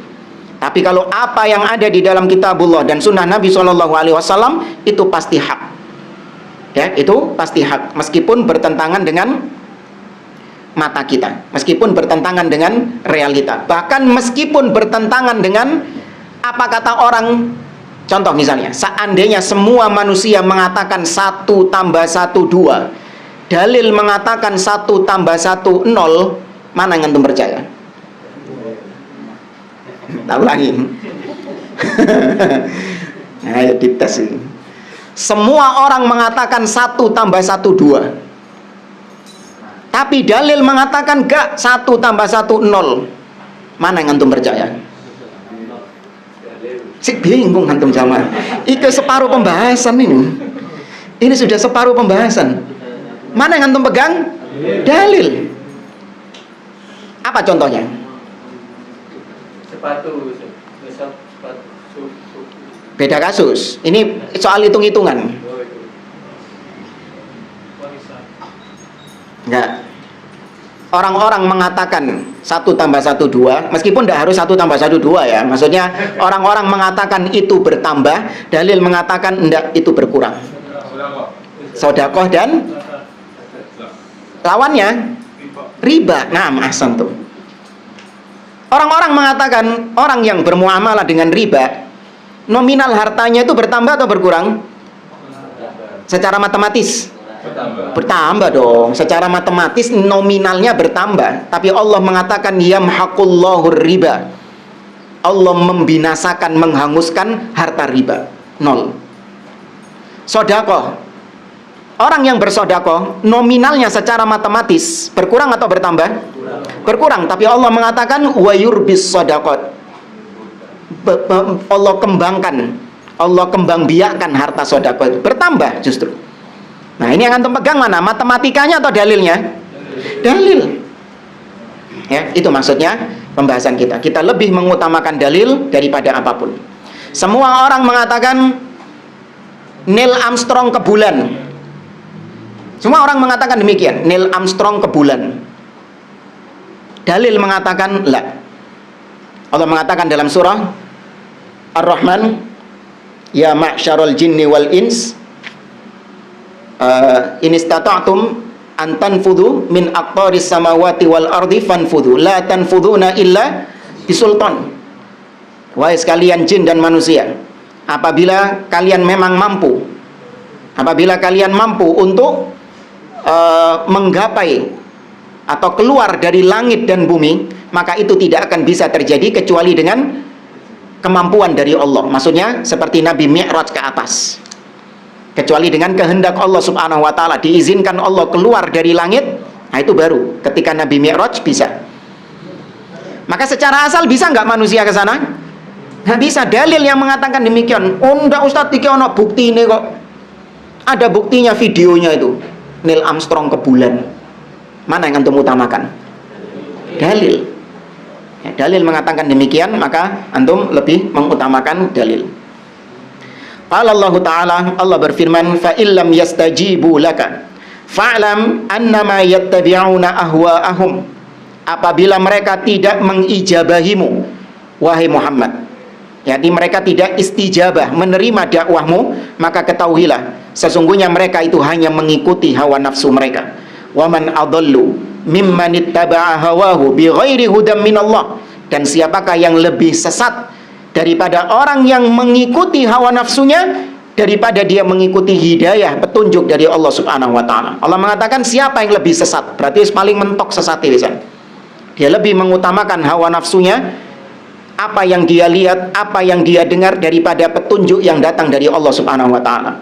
Tapi kalau apa yang ada di dalam kitabullah dan sunnah Nabi SAW itu pasti hak. Ya, itu pasti hak meskipun bertentangan dengan mata kita, meskipun bertentangan dengan realita, bahkan meskipun bertentangan dengan apa kata orang. Contoh misalnya, seandainya semua manusia mengatakan 1 tambah 1 2, dalil mengatakan 1 tambah 1 0, mana yang antum percaya? Tak ulangi. Ayo dites ini. Semua orang mengatakan 1 tambah 1 2. Tapi dalil mengatakan gak, 1 tambah 1 0. Mana yang antum percaya? Sik bingung antum jamaah. Itu separuh pembahasan ini. Ini sudah separuh pembahasan. Mana yang antum pegang? Dalil. Apa contohnya? Sepatu. Beda kasus. Ini soal hitung-hitungan. Enggak. Orang-orang mengatakan 1 tambah 1 2, meskipun tidak harus 1 tambah 1 2 ya. Maksudnya orang-orang mengatakan itu bertambah, dalil mengatakan enggak, itu berkurang. Sodakoh dan lawannya riba. Nah, ahsan tuh. Orang-orang mengatakan orang yang bermuamalah dengan riba, nominal hartanya itu bertambah atau berkurang? Secara matematis bertambah dong. Secara matematis nominalnya bertambah. Tapi Allah mengatakan yamhaqullahu riba. Allah membinasakan, menghanguskan harta riba. 0. Sodakoh, orang yang bersodakoh nominalnya secara matematis berkurang atau bertambah? Berkurang. Tapi Allah mengatakan wa yurbis sodakot. Allah kembangkan, Allah kembang biakkan harta sodakoh itu bertambah justru. Nah, ini yang antum pegang mana? Matematikanya atau dalilnya? Dalil. Ya, itu maksudnya pembahasan kita. Kita lebih mengutamakan dalil daripada apapun. Semua orang mengatakan Neil Armstrong ke bulan. Semua orang mengatakan demikian, Neil Armstrong ke bulan. Dalil mengatakan la. Allah mengatakan dalam surah Ar-Rahman, ya ma'syarul jinni wal ins in istata'tum an tanfudhu min aqtaris samawati wal ardi fanfudhu la tanfudhuna illa bisultan. Wahai sekalian jin dan manusia, apabila kalian memang mampu, apabila kalian mampu untuk menggapai atau keluar dari langit dan bumi, maka itu tidak akan bisa terjadi kecuali dengan kemampuan dari Allah. Maksudnya seperti Nabi Mi'raj ke atas. Kecuali dengan kehendak Allah subhanahu wa ta'ala, diizinkan Allah keluar dari langit. Nah, itu baru ketika Nabi Mi'raj bisa. Maka secara asal bisa nggak manusia ke sana? Nggak bisa. Dalil yang mengatakan demikian. Oh enggak Ustadz, iki ono bukti ini kok. Ada buktinya, videonya itu Neil Armstrong ke bulan. Mana yang antum utamakan? Dalil. Ya, dalil mengatakan demikian, maka antum lebih mengutamakan dalil. Qala Allah Ta'ala, Allah berfirman, fa illam yastajibu laka fa'lam annama yattabi'una ahwa'ahum. Apabila mereka tidak mengijabahimu wahai Muhammad, jadi mereka tidak istijabah, menerima dakwahmu, maka ketahuilah sesungguhnya mereka itu hanya mengikuti hawa nafsu mereka. Wa man adallu mimman ittaba'a hawahu bighairi hudam minallah. Dan siapakah yang lebih sesat daripada orang yang mengikuti hawa nafsunya daripada dia mengikuti hidayah, petunjuk dari Allah subhanahu wa ta'ala. Allah mengatakan siapa yang lebih sesat, berarti paling mentok sesat di sana. Dia lebih mengutamakan hawa nafsunya, apa yang dia lihat, apa yang dia dengar, daripada petunjuk yang datang dari Allah subhanahu wa ta'ala.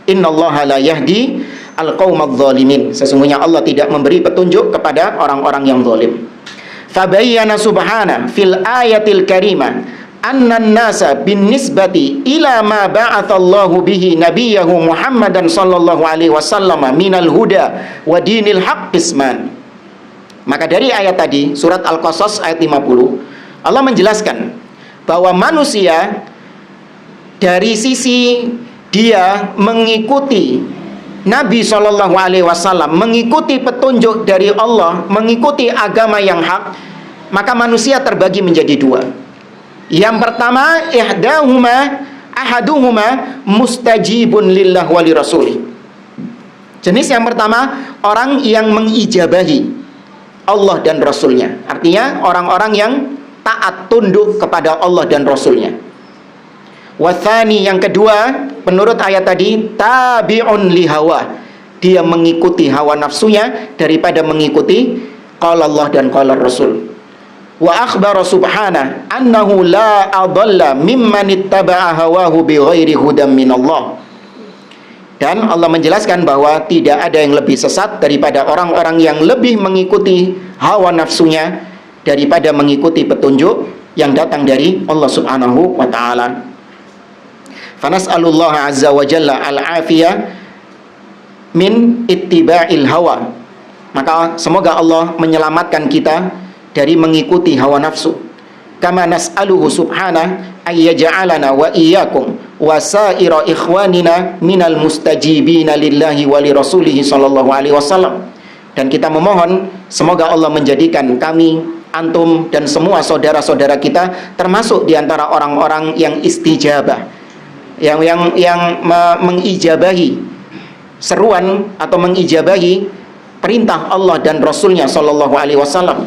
Innallaha la yahdi al-qawmadz zalimin. Sesungguhnya Allah tidak memberi petunjuk kepada orang-orang yang zalim. Fabayyana subhana fil ayatil karimah annan nasa bin nisbati ila ma ba'athallahu bihi nabiyahu Muhammadan sallallahu alaihi wasallam minal huda wa dinil haqq qisman. Maka dari ayat tadi, surat Al-Qasas ayat 50, Allah menjelaskan bahwa manusia dari sisi dia mengikuti Nabi sallallahu alaihi wasallam, mengikuti petunjuk dari Allah, mengikuti agama yang hak, maka manusia terbagi menjadi dua. Yang pertama, ahaduhuma mustajibun lillah wa lirasuli. Jenis yang pertama, orang yang mengijabahi Allah dan Rasulnya. Artinya orang-orang yang taat, tunduk kepada Allah dan Rasulnya. Wathani, yang kedua, menurut ayat tadi, tabi'un lihawa. Dia mengikuti hawa nafsunya daripada mengikuti qala Allah dan qala Rasul. wa akhbara subhanahu annahu la adalla mimman ittaba'a hawahu bighairi hudam minallah. Dan Allah menjelaskan bahwa tidak ada yang lebih sesat daripada orang-orang yang lebih mengikuti hawa nafsunya daripada mengikuti petunjuk yang datang dari Allah Subhanahu wa taala. Fanas'alullah azza wa jalla al-afiyah min ittiba'il hawa. Maka semoga Allah menyelamatkan kita dari mengikuti hawa nafsu. Kama nas'aluhu subhanahu ayyaj'alana wa iyyakum wa sa'ira ikhwanina minal mustajibina lillahi wa li rasulihi sallallahu alaihi wasallam. Dan kita memohon semoga Allah menjadikan kami, antum dan semua saudara-saudara kita termasuk di antara orang-orang yang istijabah, yang mengijabahi seruan atau mengijabahi perintah Allah dan Rasulnya sallallahu alaihi wasallam.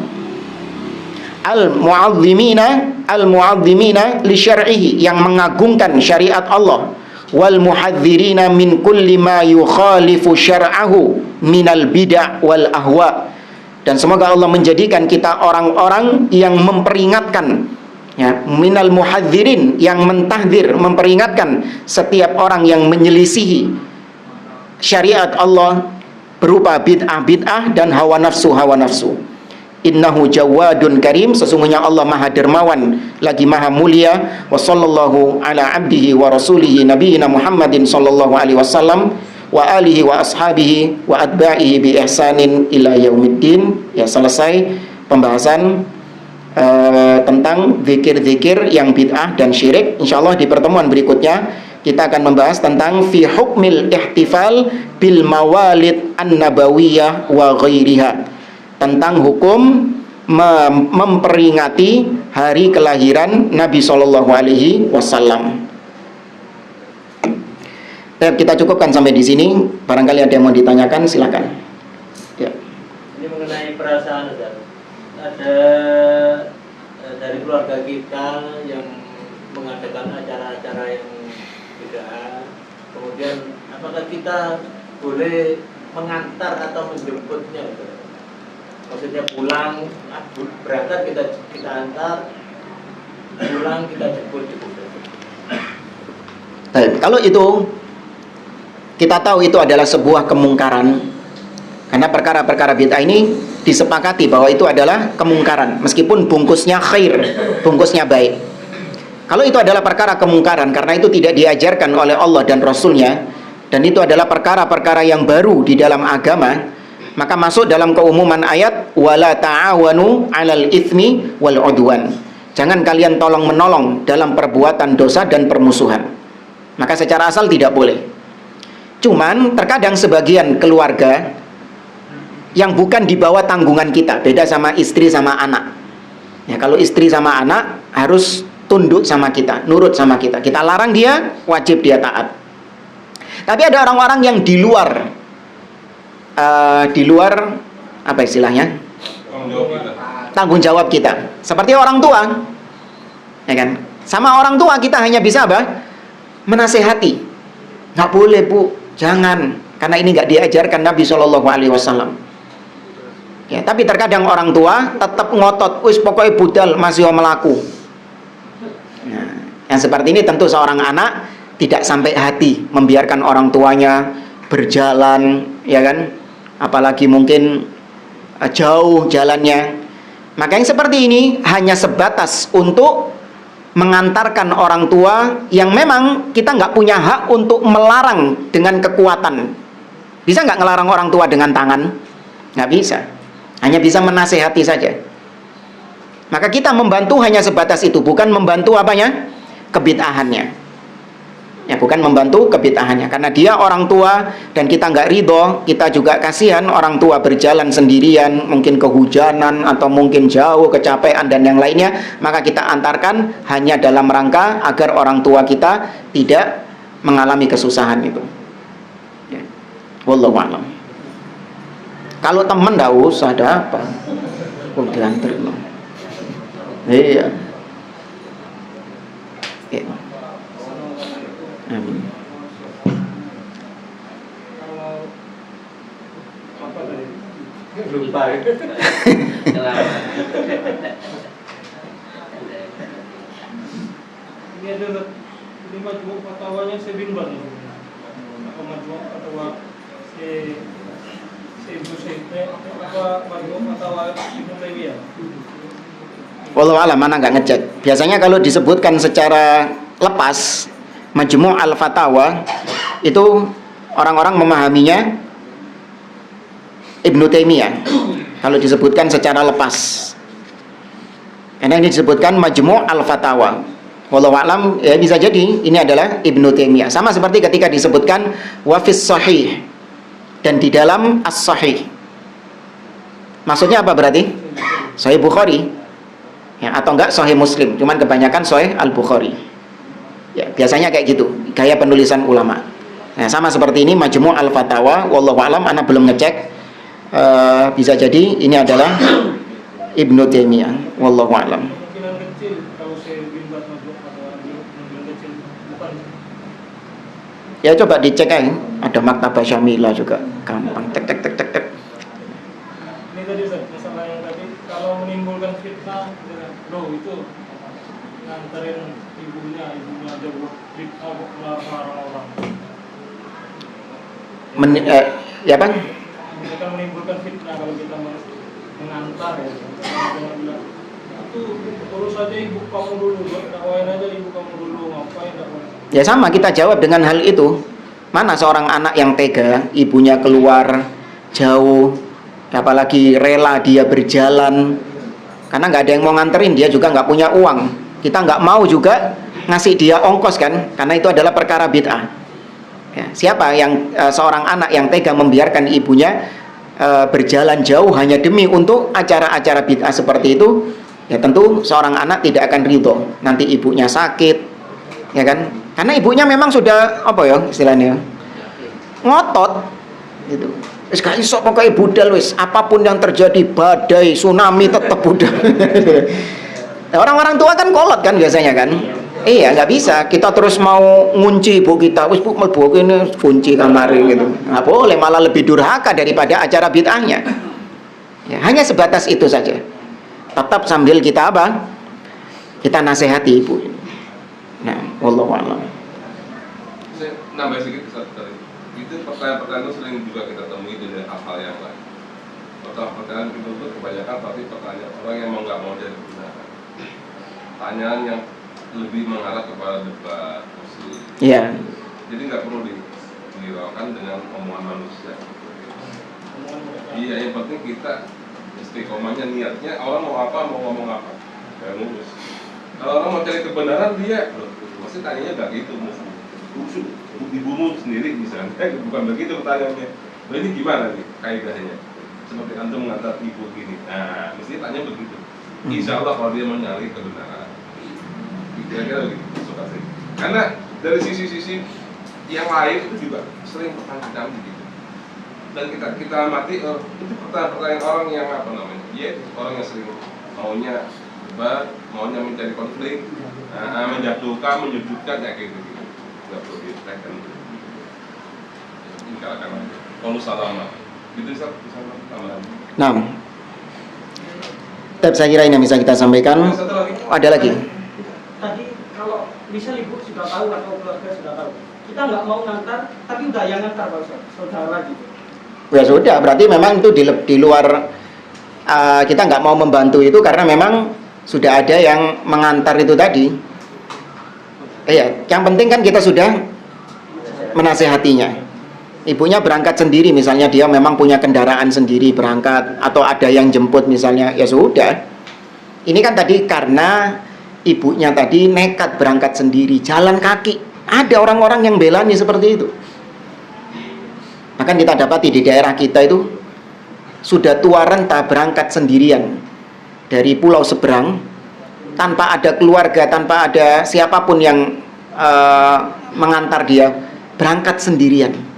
Al-mu'azzimina li syar'ihi, yang mengagungkan syariat Allah, wal muhadzirina min kulli ma yukhalifu syar'ahu minal bid'ah wal ahwa. Dan semoga Allah menjadikan kita orang-orang yang memperingatkan, ya, minal muhadzirin, yang mentahdzir, memperingatkan setiap orang yang menyelisihi syariat Allah berupa bid'ah-bid'ah dan hawa nafsu. Innahu jawadun karim, sesungguhnya Allah maha dermawan lagi maha mulia. Wa sallallahu ala abdihi wa rasulihi nabiyina Muhammadin sallallahu alaihi wasallam wa alihi wa ashabihi wa atba'ihi bi ihsanin ila yaumiddin. Ya, selesai pembahasan tentang zikir-zikir yang bid'ah dan syirik. Insyaallah di pertemuan berikutnya kita akan membahas tentang fi hukmil ihtifal bil mawalid an-nabawiyah wa ghairiha, tentang hukum memperingati hari kelahiran Nabi Shallallahu Alaihi Wasallam. Kita cukupkan sampai di sini. Barangkali ada yang mau ditanyakan, silakan. Ya. Ini mengenai perasaan, Ustaz. Ada dari keluarga kita yang mengadakan acara-acara yang bid'ah. Kemudian apakah kita boleh mengantar atau menjemputnya, Ustaz? Maksudnya pulang, berangkat kita antar, pulang kita jemput gitu. Kalau itu kita tahu itu adalah sebuah kemungkaran, karena perkara-perkara bid'ah ini disepakati bahwa itu adalah kemungkaran, meskipun bungkusnya khair, bungkusnya baik. Kalau itu adalah perkara kemungkaran karena itu tidak diajarkan oleh Allah dan Rasulnya, dan itu adalah perkara-perkara yang baru di dalam agama, maka masuk dalam keumuman ayat wala ta'awanu 'alal itsmi wal 'udwan. Jangan kalian tolong-menolong dalam perbuatan dosa dan permusuhan. Maka secara asal tidak boleh. Cuman terkadang sebagian keluarga yang bukan di bawah tanggungan kita, beda sama istri sama anak. Ya, kalau istri sama anak harus tunduk sama kita, nurut sama kita. Kita larang dia, wajib dia taat. Tapi ada orang-orang yang di luar apa istilahnya, tanggung jawab kita, seperti orang tua, ya kan? Sama orang tua kita hanya bisa apa? Menasehati. Nggak boleh bu, jangan, karena ini nggak diajarkan Nabi Shallallahu Alaihi Wasallam. Ya, tapi terkadang orang tua tetap ngotot, wis pokoknya budal masih melaku. Nah, yang seperti ini tentu seorang anak tidak sampai hati membiarkan orang tuanya berjalan, ya kan? Apalagi mungkin jauh jalannya. Maka yang seperti ini hanya sebatas untuk mengantarkan orang tua yang memang kita nggak punya hak untuk melarang dengan kekuatan. Bisa nggak ngelarang orang tua dengan tangan? Nggak bisa. Hanya bisa menasehati saja. Maka kita membantu hanya sebatas itu, bukan membantu apanya? Kebid'ahannya. Ya, bukan membantu kebid'ahannya, karena dia orang tua dan kita nggak ridho. Kita juga kasihan orang tua berjalan sendirian, mungkin kehujanan atau mungkin jauh, kecapean dan yang lainnya. Maka kita antarkan hanya dalam rangka agar orang tua kita tidak mengalami kesusahan itu. Ya. Wallahu a'lam. Kalau teman nggak usah, ada apa? Diantar loh. Iya. Ya. Amin. Lupa. Ini ada ini majmuk fatwanya Ibn Baz. Apa majmuk fatwa Ibnu Taimiyah apa majmuk fatwa Ibnu Taimiyah? Wallahu alam, mana nggak ngecek. Biasanya kalau disebutkan secara lepas Majmu' al-Fatawa itu orang-orang memahaminya Ibnu Taimiyah. Kalau disebutkan secara lepas, karena ini disebutkan Majmu' al-Fatawa. Wallahu alam, ya bisa jadi ini adalah Ibnu Taimiyah. Sama seperti ketika disebutkan wafis sahih dan di dalam as-sahih. Maksudnya apa berarti? Sahih Bukhari. Ya, atau enggak Sahih Muslim, cuman kebanyakan Sahih Al-Bukhari. Ya, biasanya kayak gitu gaya penulisan ulama. Nah, sama seperti ini Majmu' Al-Fatawa, wallahu alam, ana belum ngecek. Bisa jadi ini adalah Ibnu Taimiyah, wallahu alam. Kemungkinan kecil kalau saya Ibn Baz majmuk fatwa kemungkinan kecil bukan. Ya coba dicek aja, ada Maktabah Syamilah juga, gampang tek tek tek tek tek. Ini tadi Ustaz, masalah yang tadi kalau menimbulkan fitnah loh itu nganterin ibunya aja buat fitnah melarang orang. Ya kan? Mereka menimbulkan fitnah kalau kita mengantar ya. Itu urus aja ibu kamu dulu, dakwain aja ibu kamu dulu, ngapain dakwain? Ya sama, kita jawab dengan hal itu. Mana seorang anak yang tega, ibunya keluar jauh, apalagi rela dia berjalan karena nggak ada yang mau nganterin, dia juga nggak punya uang, kita nggak mau juga ngasih dia ongkos kan, karena itu adalah perkara bid'ah. Ya, siapa yang seorang anak yang tega membiarkan ibunya berjalan jauh hanya demi untuk acara-acara bid'ah seperti itu, ya tentu seorang anak tidak akan ridho. Nanti ibunya sakit, ya kan? Karena ibunya memang sudah apa ya istilahnya, ngotot, gitu. Wis gak iso pokoke budal wis, apapun yang terjadi, badai, tsunami tetap budal. Orang-orang tua kan kolot kan biasanya kan. Iya, nggak bisa kita terus mau ngunci ibu kita, wis bu mlebu kene kunci kamar gitu. Nggak boleh, malah lebih durhaka daripada acara bid'ahnya. Ya, hanya sebatas itu saja. Tetap sambil kita apa? Kita nasihati ibu. Nah, wallahu a'lam. Saya nambah sedikit satu tadi. Itu pertanyaan-pertanyaan itu sering juga kita temui dengan hal-hal yang lain. Pertanyaan itu kebanyakan tapi pertanyaan orang yang mau nggak mau dari kebenaran. Pertanyaan yang lebih mengarah kepada debat usul. Iya. Jadi nggak perlu dihiraukan dengan omongan manusia. Iya, yang penting kita istiqomahnya, niatnya orang mau apa, mau ngomong apa, kayak ngurus. Kalau orang mau cari kebenaran dia, pasti tanyanya nggak gitu, ibumu sendiri misalnya, bukan begitu pertanyaannya. Nah, ini gimana nih kaidahnya? Seperti antum mengatakan ibu gini, nah mesti tanya begitu. Insya Allah kalau dia mau nyari kebenaran, kira-kira begitu suka sih. Karena dari sisi-sisi yang lain itu juga sering pertanyaan begitu. Dan kita amati itu pertanyaan orang yang apa namanya? Ya, orang yang sering maunya debat, maunya mencari konflik, menjatuhkan, menyudutkan ya gitu. Nggak perlu ditekan. Tinggalkan aja. Kalau salah gitu bisa tambahan. Nah, saya kira ini yang bisa kita sampaikan. Ada lagi? Tadi kalau misal ibu sudah tahu atau keluarga sudah tahu, kita nggak mau ngantar, tapi udah yang ngantar Pak Ustaz, saudara gitu. Ya sudah, berarti memang itu di luar kita nggak mau membantu itu karena memang sudah ada yang mengantar itu tadi. Iya, yang penting kan kita sudah menasehatinya. Ibunya berangkat sendiri misalnya, dia memang punya kendaraan sendiri berangkat, atau ada yang jemput misalnya, ya sudah. Ini kan tadi karena ibunya tadi nekat berangkat sendiri, jalan kaki. Ada orang-orang yang belani seperti itu. Bahkan kita dapati di daerah kita itu sudah tua renta berangkat sendirian dari pulau seberang, tanpa ada keluarga, tanpa ada siapapun yang mengantar dia, berangkat sendirian.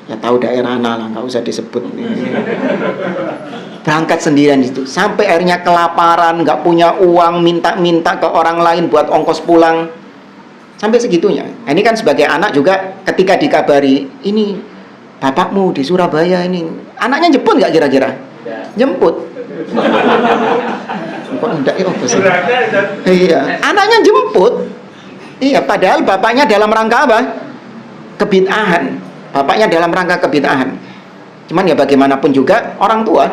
Ya tahu daerah lah, nggak usah disebut. Berangkat sendirian itu, sampai akhirnya kelaparan, nggak punya uang, minta-minta ke orang lain buat ongkos pulang, sampai segitunya. Nah, ini kan sebagai anak juga ketika dikabari, ini bapakmu di Surabaya ini, anaknya jemput nggak kira-kira? Jemput. Kok enggak ya? Iya, anaknya jemput. Iya, padahal bapaknya dalam rangka apa? Kebid'ahan. Bapaknya dalam rangka kebid'ahan. Cuman ya bagaimanapun juga orang tua.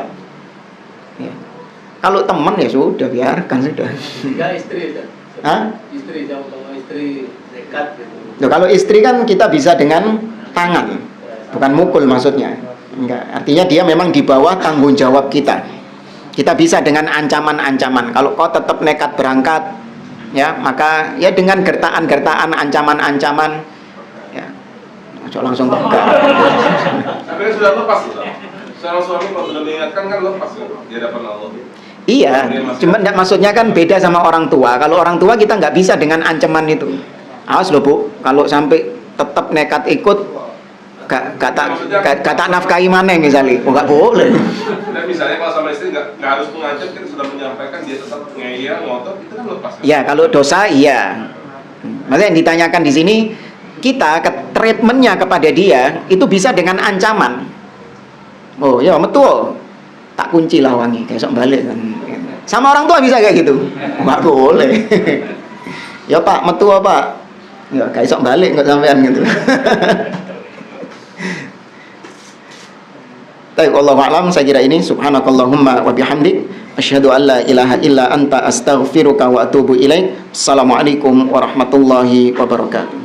Ya. Kalau teman ya sudah, biarkan sudah. Jika istri, Hah? istri, sama istri nekat gitu. Loh, kalau istri kan kita bisa dengan tangan, bukan mukul maksudnya. Enggak, artinya dia memang di bawah tanggung jawab kita. Kita bisa dengan ancaman-ancaman. Kalau kau tetap nekat berangkat, ya maka ya dengan gertaan-gertaan, ancaman-ancaman, ya langsung tegak. Tapi kan sudah lepas loh. Seorang suami kalau sudah mengingatkan kan lepas ya di hadapan Allah. Iya, cuma maksudnya kan beda sama orang tua. Kalau orang tua kita nggak bisa dengan ancaman itu. Awas loh Bu, kalau sampai tetap nekat ikut, gak tak nafkahi mana misalnya, nggak boleh. Dan misalnya kalau sama istri nggak harus mengancam, kita sudah menyampaikan dia tetap ngeyel, ngotot, itu kan lepas. Kan? Ya kalau dosa iya. Maksudnya yang ditanyakan di sini, kita treatmentnya kepada dia itu bisa dengan ancaman. Oh ya betul, tak kunci lah wangi, besok balik kan. Sama orang tua bisa kayak gitu, nggak boleh. Ya Pak, metu Pak. Ya kayak sok balik nggak sampean gitu. Baik, wallahu a'lam. Saya kira ini subhanakallahumma wa bihamdik asyhadu an la ilaha illa anta astaghfiruka wa atubu ilaik. Assalamualaikum warahmatullahi wabarakatuh.